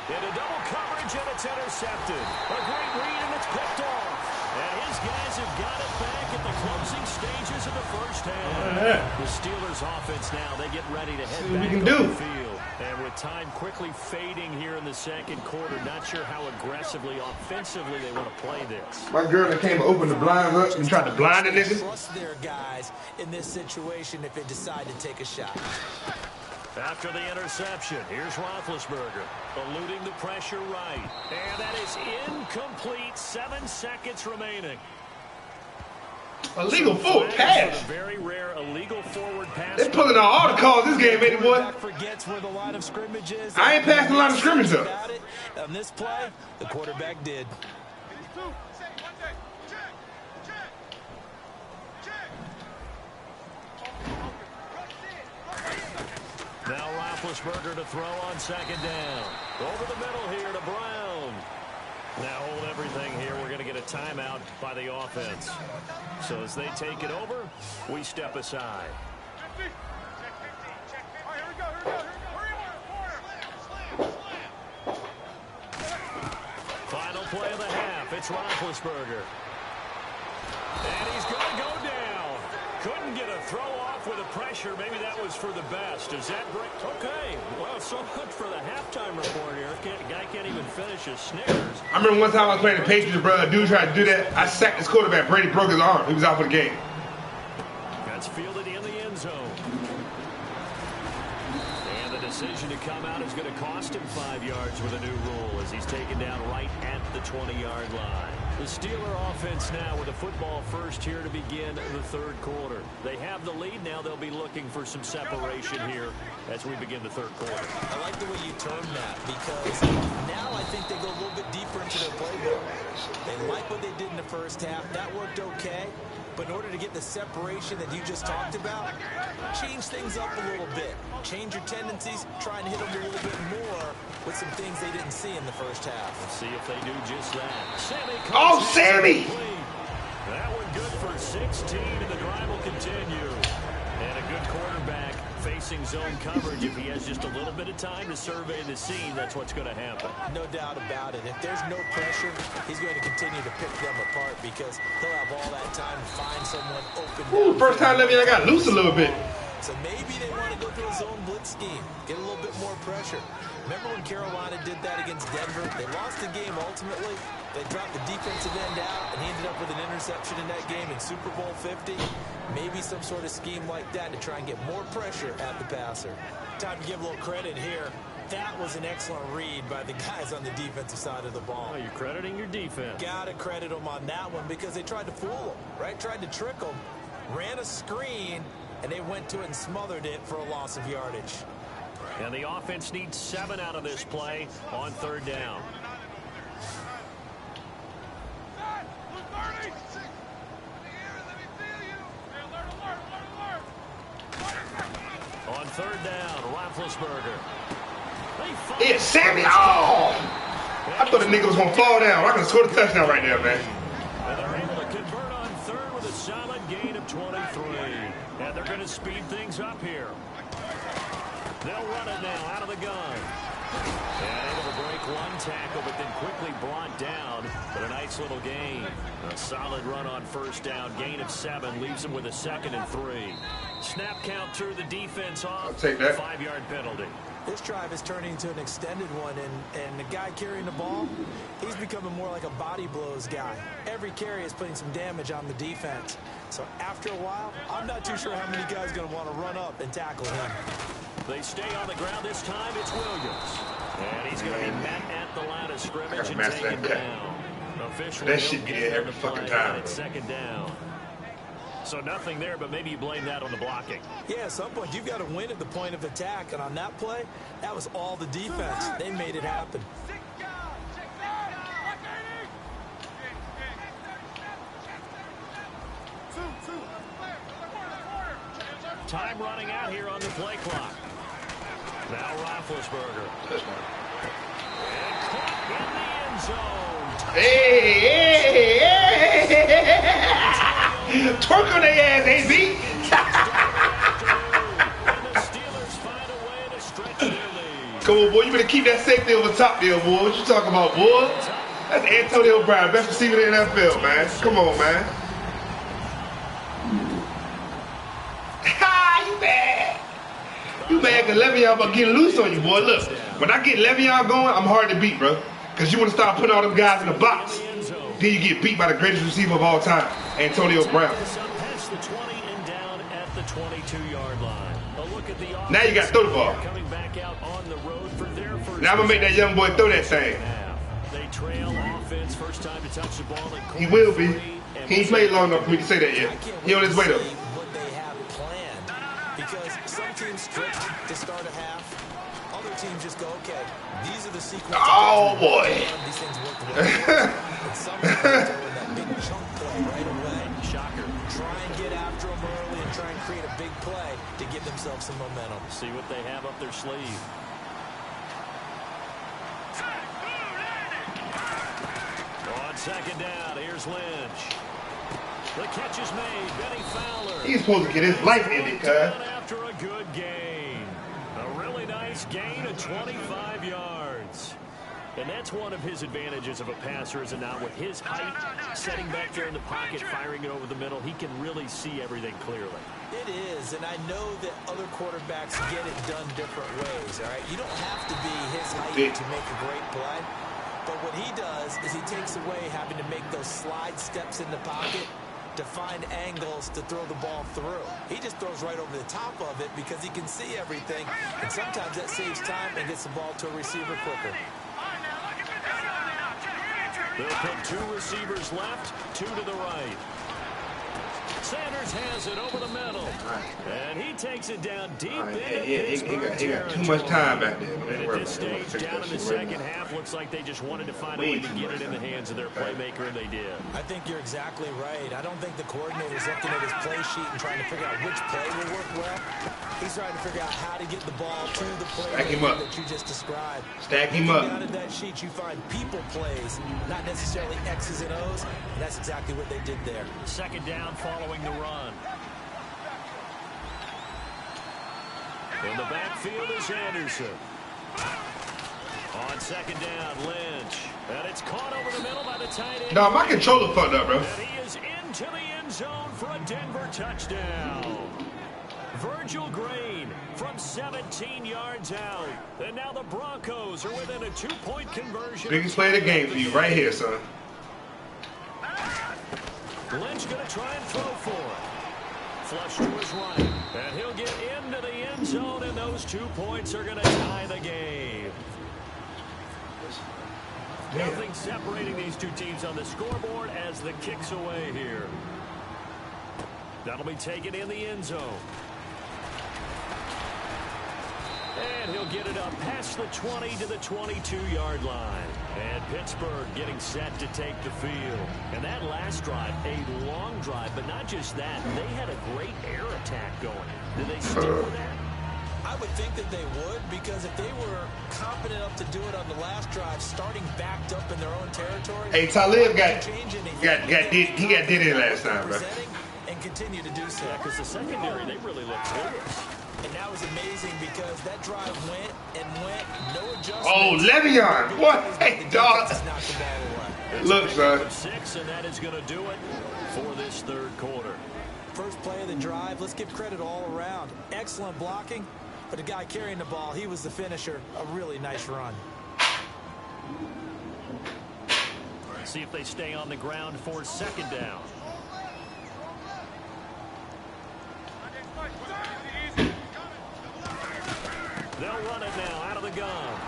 S3: Into double coverage, and it's intercepted. A great read, and it's picked off. And his guys have got it back at the closing stages of the first half. The Steelers offense now, they get ready to head back on the field. And with time quickly fading here in the 2nd quarter, not sure how aggressively, offensively they want to play this.
S2: My girl that came to open the blinds up and tried to blind the nigga.
S4: Trust their guys in this situation if they decide to take a shot.
S3: After the interception, here's Roethlisberger, eluding the pressure right. And that is incomplete. 7 seconds remaining.
S2: Illegal forward pass.
S3: Very rare illegal forward pass.
S2: They're pulling out all the calls this game, baby boy.
S4: Forgets where the line of scrimmage is.
S2: I ain't passing the line of scrimmage up.
S4: On this play, the quarterback did.
S3: Now Roethlisberger to throw on 2nd down. Over the middle here to Brown. Now hold everything here. We're going to get a timeout by the offense. So as they take it over, we step aside. Final play of the half. It's Roethlisberger. And he's going to go down. Couldn't get a throw off with the pressure. Maybe that was for the best. Is that great? Okay. Well, so much for the halftime report here. Guy can't even finish his Snickers.
S2: I remember one time I was playing the Patriots, bro. A dude tried to do that. I sacked this quarterback. Brady broke his arm. He was out for the game.
S3: That's fielded in the end zone. And the decision to come out is going to cost him 5 yards with a new rule as he's taken down right at the 20-yard line. The Steeler offense now with a football first here to begin the 3rd quarter. They have the lead now. They'll be looking for some separation here as we begin the 3rd quarter.
S4: I like the way you term that because now I think they go a little bit deeper into their playbook. They like what they did in the first half. That worked okay. But in order to get the separation that you just talked about, change things up a little bit. Change your tendencies, try and hit them a little bit more with some things they didn't see in the first half.
S3: Let's see if they do just that.
S2: Sammy!
S3: That one good for 16, and the drive will continue. And a good quarterback facing zone coverage. If he has just a little bit of time to survey the scene, that's what's going to happen.
S4: No doubt about it. If there's no pressure, he's going to continue to pick them apart because he'll have all that time to find someone open.
S2: Ooh, first time I got loose a little bit.
S4: So maybe they want to go to a zone blitz scheme, get a little bit more pressure. Remember when Carolina did that against Denver? They lost the game ultimately. They dropped the defensive end out, and he ended up with an interception in that game in Super Bowl 50. Maybe some sort of scheme like that to try and get more pressure at the passer. Time to give a little credit here. That was an excellent read by the guys on the defensive side of the ball.
S3: Oh, you're crediting your defense.
S4: Gotta credit them on that one because they tried to fool them, right? Tried to trick them, ran a screen, and they went to it and smothered it for a loss of yardage.
S3: And the offense needs 7 out of this play on 3rd down. On 3rd down, Roethlisberger.
S2: Yeah, Sammy! Oh! I thought the nigga was going to fall down. I could have scored a touchdown right there, man.
S3: And they're able to convert on 3rd with a solid gain of 23. And they're going to speed things up here. They'll run it now out of the gun. And able to break one tackle, but then quickly brought down. But a nice little gain. A solid run on first down. Gain of 7 leaves him with a 2nd and 3. Snap count through the defense off.
S2: I'll take that.
S3: 5-yard penalty.
S4: This drive is turning into an extended one, and the guy carrying the ball, he's becoming more like a body blows guy. Every carry is putting some damage on the defense. So after a while, I'm not too sure how many guys are going to want to run up and tackle him.
S3: They stay on the ground this time. It's Williams. And he's going to be met at the line of scrimmage and taken down. Officially,
S2: that shit be there every fucking time.
S3: It's 2nd down. So nothing there, but maybe you blame that on the blocking.
S4: Yeah, at some point, you've got to win at the point of attack. And on that play, that was all the defense. They made it happen.
S3: Time running out here on the play clock. Now Roethlisberger.
S2: Touchdown.
S3: And caught in the end zone.
S2: Hey! Twerk on their ass, AB!
S3: And the Steelers find a way to stretch their lead.
S2: Come on, boy. You better keep that safety over top there, boy. What you talking about, boy? That's Antonio Brown, best receiver in the NFL, man. Come on, man. Ha! You mad? You mad because Le'Veon about getting loose on you, boy. Look, when I get Le'Veon going, I'm hard to beat, bro. Because you want to start putting all them guys in the box. Then you get beat by the greatest receiver of all time, Antonio Brown.
S3: Past the 20 and down at the 22-yard line. A look at the
S2: Now you got to throw the ball.
S3: coming back out on the road for their first.
S2: Now I'm going to make that young boy throw that thing.
S3: They trail offense, first time to touch the ball.
S2: He will be. He ain't played long enough for me to say that yet. He on his way, though.
S4: What they have planned. Because some teams script to start a half. Other teams just go, okay, these are the sequences.
S2: Oh, boy.
S4: These things work together. And some teams throw in that big chunk play right away. Shocker. Try and get after them early and try and create a big play to give themselves some momentum.
S3: See what they have up their sleeve. On 2nd down, here's Lynch. The catch is made. Benny Fowler.
S2: He's supposed to get his life in it, cuz.
S3: After a good gain. A really nice gain of 25 yards. And that's one of his advantages of a passer, is it not? With his height, setting back there in the pocket, firing it over the middle, he can really see everything clearly.
S4: It is, and I know that other quarterbacks get it done different ways, all right? You don't have to be his height to make a great play. But what he does is he takes away having to make those slide steps in the pocket to find angles to throw the ball through. He just throws right over the top of it because he can see everything, and sometimes that saves time and gets the ball to a receiver quicker.
S3: They'll put 2 receivers left, 2 to the right. Sanders has it over the middle. And he takes it down deep into Pittsburgh.
S2: He got too much time back there.
S3: And at this stage, down in the second half, looks like they just wanted to find a way to get it in the hands of their playmaker, and they did.
S4: I think you're exactly right. I don't think the coordinator's looking at his play sheet and trying to figure out which play will work well. He's trying to figure out how to get the ball to the playmaker that you just described.
S2: Stack him up.
S4: Down at that sheet, you find people plays, not necessarily X's and O's, and that's exactly what they did there.
S3: 2nd down following the run. In the backfield is Anderson. On 2nd down, Lynch. And it's caught over the middle by the tight end.
S2: No, my controller fucked up, bro.
S3: And he is into the end zone for a Denver touchdown. Virgil Green from 17 yards out. And now the Broncos are within a 2-point conversion.
S2: Biggest play of the game for you right here, son.
S3: Lynch going to try and throw for it. Flush to his right. And he'll get into the end zone, and those 2 points are going to tie the game. Nothing separating these two teams on the scoreboard as the kick's away here. That'll be taken in the end zone. And he'll get it up past the 20 to the 22-yard line. And Pittsburgh getting set to take the field. And that last drive, a long drive, but not just that. They had a great air attack going. Did they stick with that?
S4: I would think that they would, because if they were competent enough to do it on the last drive, starting backed up in their own territory.
S2: Hey, Talib got did it last time, bro.
S4: And continue to do so.
S3: Yeah, because the secondary, they really look good.
S4: And that was amazing because that drive went and went, no adjustment.
S2: Oh, Le'Veon, what? Hey, dog. Look, son.
S3: 6, and that is going to do it for this third quarter.
S4: First play of the drive, let's give credit all around. Excellent blocking, but the guy carrying the ball, he was the finisher. A really nice run.
S3: See if they stay on the ground for second down. They'll run it now out of the gun.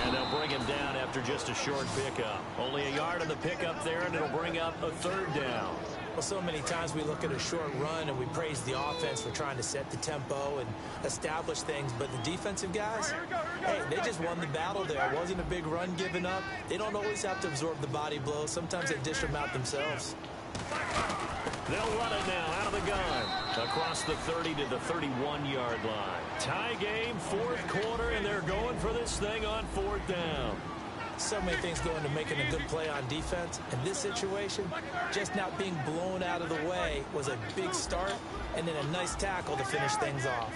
S3: And they'll bring him down after just a short pickup. Only a yard on the pickup there, and it'll bring up a third down.
S4: Well, so many times we look at a short run and we praise the offense for trying to set the tempo and establish things, but the defensive guys, hey, they just won the battle there. It wasn't a big run given up. They don't always have to absorb the body blows. Sometimes they dish them out themselves.
S3: They'll run it now out of the gun across the 30 to the 31-yard line. Tie game, fourth quarter, and they're going for this thing on fourth down.
S4: So many things go into making a good play on defense. In this situation, just not being blown out of the way was a big start, and then a nice tackle to finish things off.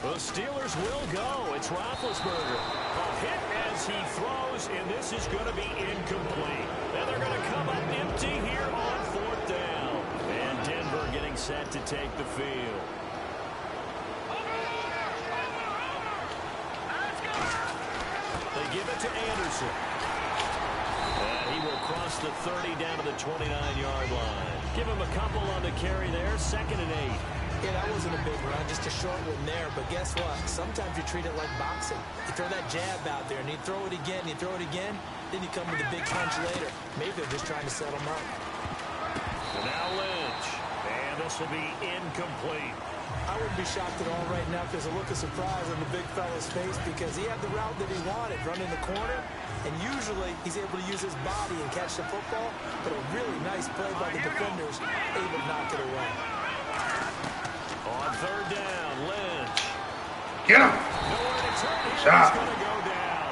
S3: The Steelers will go. It's Roethlisberger. A hit as he throws, and this is going to be incomplete. And they're going to come up empty here on fourth down. And Denver getting set to take the field. They give it to Anderson. And he will cross the 30 down to the 29-yard line. Give him a couple on the carry there. 2nd and 8.
S4: Yeah, that wasn't a big run, just a short one there. But guess what? Sometimes you treat it like boxing. You throw that jab out there, and you throw it again, you throw it again, then you come with a big punch later. Maybe they're just trying to set him up.
S3: And now Lynch. And this will be incomplete.
S4: I wouldn't be shocked at all right now if there's a look of surprise on the big fella's face because he had the route that he wanted, running the corner. And usually he's able to use his body and catch the football. But a really nice play by the defenders, able to knock it away.
S3: On third down, Lynch.
S2: Get him.
S3: Nowhere to turn here.
S2: Shot.
S3: He's going to go down.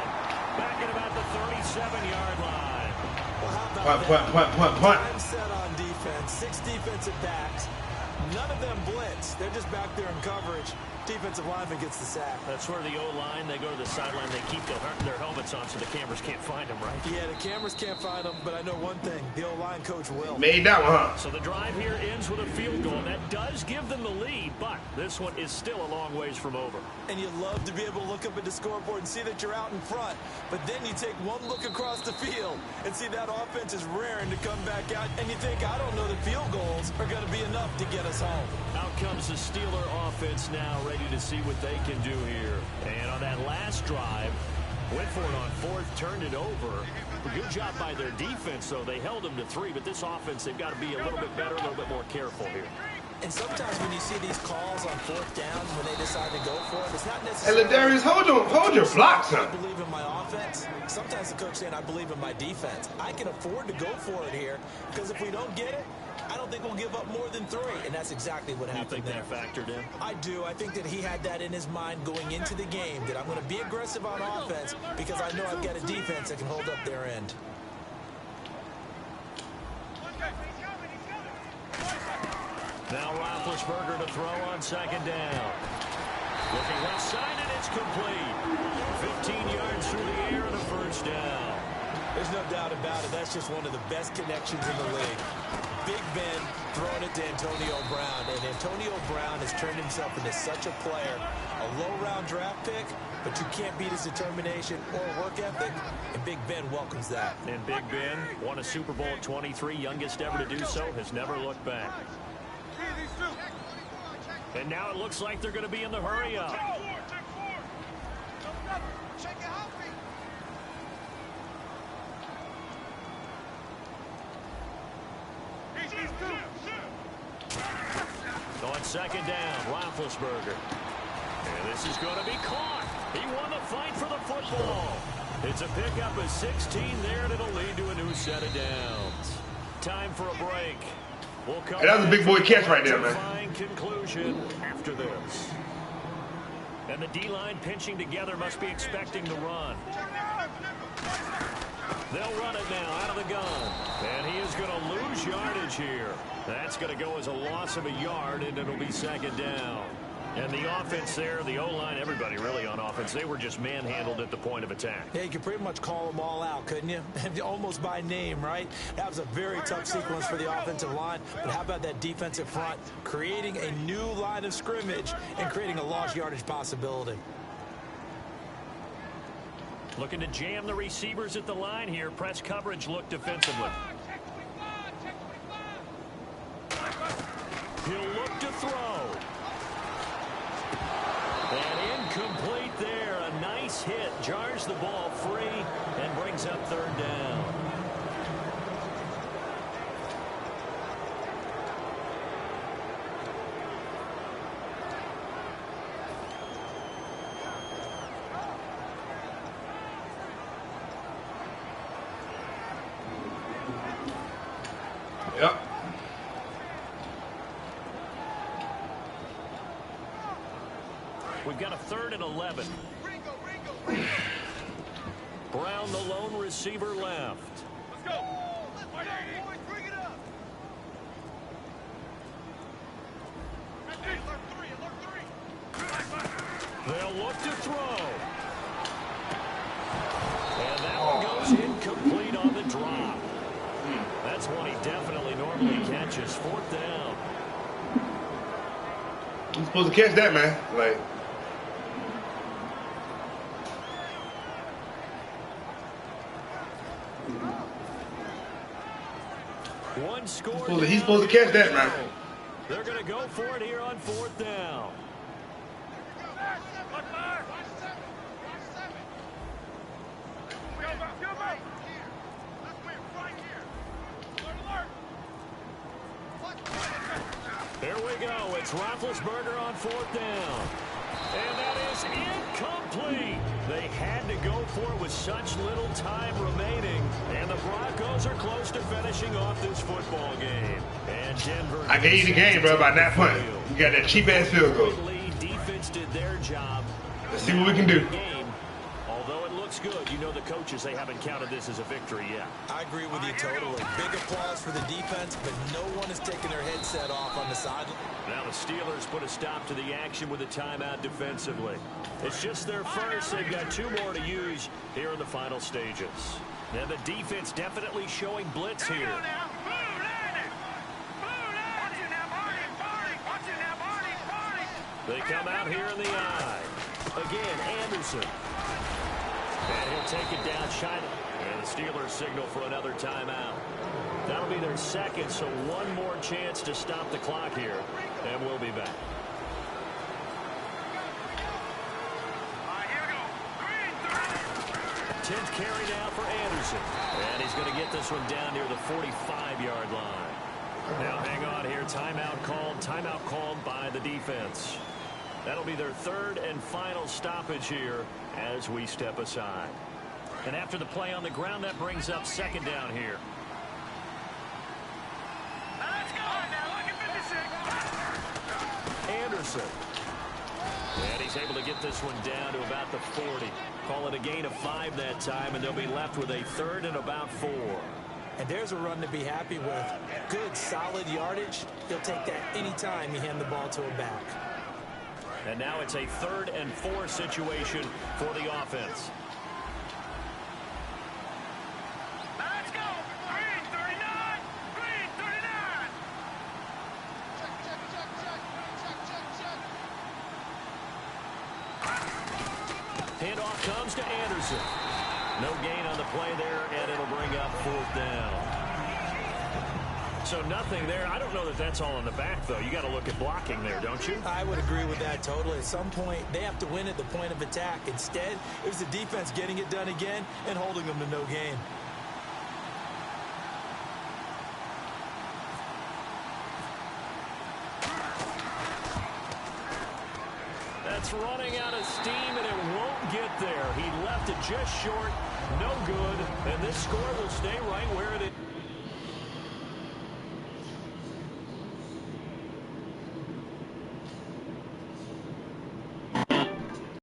S3: Back at about the 37-yard line.
S4: Well, how about
S2: Punt.
S4: Time set on defense. 6 defensive backs. None of them blitz. They're just back there in coverage. Defensive lineman gets the sack.
S3: That's where the O-line, they go to the sideline, they keep their helmets on so the cameras can't find them, right?
S4: Yeah, the cameras can't find them, but I know one thing. The O-line coach will.
S2: Made that one, huh?
S3: So the drive here ends with a field goal. That does give them the lead, but this one is still a long ways from over.
S4: And you love to be able to look up at the scoreboard and see that you're out in front. But then you take one look across the field and see that offense is raring to come back out. And you think, I don't know that field goals are going to be enough to get us home.
S3: Out comes the Steeler offense now, ready to see what they can do here. And on that last drive, went for it on fourth, turned it over. Good job by their defense, though. They held them to 3, but this offense, they've got to be a little bit better, a little bit more careful here.
S4: And sometimes when you see these calls on fourth down, when they decide to go for it, it's not necessarily...
S2: Hey, Ladarius, hold your block, son.
S4: I believe in my offense. Sometimes the coach saying, I believe in my defense. I can afford to go for it here, because if we don't get it, I don't think we'll give up more than 3, and that's exactly what happened there.
S3: You think that factored in?
S4: I do. I think that he had that in his mind going into the game, that I'm going to be aggressive on offense because I know I've got a defense that can hold up their end.
S3: Now Roethlisberger to throw on second down. Looking left side, and it's complete. 15 yards through the air and a first down.
S4: There's no doubt about it. That's just one of the best connections in the league. Big Ben throwing it to Antonio Brown, and Antonio Brown has turned himself into such a player. A low-round draft pick, but you can't beat his determination or work ethic, and Big Ben welcomes that.
S3: And Big Ben won a Super Bowl at 23, youngest ever to do so, has never looked back. And now it looks like they're going to be in the hurry-up. On second down, Roethlisberger. And this is going to be caught. He won the fight for the football. It's a pickup of 16 there, and it'll lead to a new set of downs. Time for a break. We'll come
S2: Hey, that was a big boy catch right there, man.
S3: fine conclusion after this. And the D-line pinching together must be expecting the run. They'll run it now out of the gun. And he is going to lose yardage here. That's going to go as a loss of a yard, and it'll be second down. And the offense there, the O-line, everybody really on offense, they were just manhandled at the point of attack.
S4: Yeah, you could pretty much call them all out, couldn't you? Almost by name, right? That was a very tough sequence for the offensive line. But how about that defensive front creating a new line of scrimmage and creating a lost yardage possibility?
S3: Looking to jam the receivers at the line here. Press coverage look defensively. He'll look to throw. And incomplete there. A nice hit. Jars the ball free and brings up third down.
S2: Yep.
S3: We've got a 3rd and 11. Brown, the lone receiver, left.
S5: Let's go. Boys, bring it up.
S3: They'll look to throw. And that one goes incomplete on the drop. That's one he definitely normally catches. 4th down.
S2: He's supposed to catch that, man. Like,
S3: One score.
S2: he's supposed to catch that, man.
S3: They're going to go for it here on 4th down. Here we go. It's Roethlisberger on 4th down. And that is incomplete. They had to go for it with such little time remaining. And the Broncos are close to finishing off this football game. And Denver...
S2: I gave you the game, bro, by that point. You got that cheap-ass field goal.
S3: Defense did their job.
S2: Let's see what we can do.
S3: Although it looks good, you know the coaches, they haven't counted this as a victory yet.
S4: I agree with you totally. Big applause for the defense, but no one is taking their headset off on the sideline.
S3: Now the Steelers put a stop to the action with a timeout defensively. It's just their first. They've got 2 more to use here in the final stages. Now the defense definitely showing blitz here. They come out here in the eye. Again, Anderson. And he'll take it down shy. And the Steelers signal for another timeout. That'll be their 2nd, so 1 more chance to stop the clock here. And we'll be back.
S5: Here we go.
S3: 10th carry now for Anderson. And he's going to get this one down near the 45-yard line. Now hang on here. Timeout called by the defense. That'll be their 3rd and final stoppage here as we step aside. And after the play on the ground, that brings up 2nd down here.
S5: Let's go. Now look at 56.
S3: Anderson. And he's able to get this one down to about the 40. Call it a gain of 5 that time, and they'll be left with a 3rd and about 4.
S4: And there's a run to be happy with. Good, solid yardage. He'll take that anytime you hand the ball to a back.
S3: And now it's a 3rd and 4 situation for the offense.
S5: Let's go. Green 39. Green 39.
S3: Handoff comes to Anderson. No gain on the play there, and it'll bring up 4th down. So nothing there. I don't know that that's all in the back, though. You got to look at blocking there, don't you?
S4: I would agree with that totally. At some point, they have to win at the point of attack. Instead, it was the defense getting it done again and holding them to no gain.
S3: That's running out of steam, and it won't get there. He left it just short. No good. And this score will stay right where it is.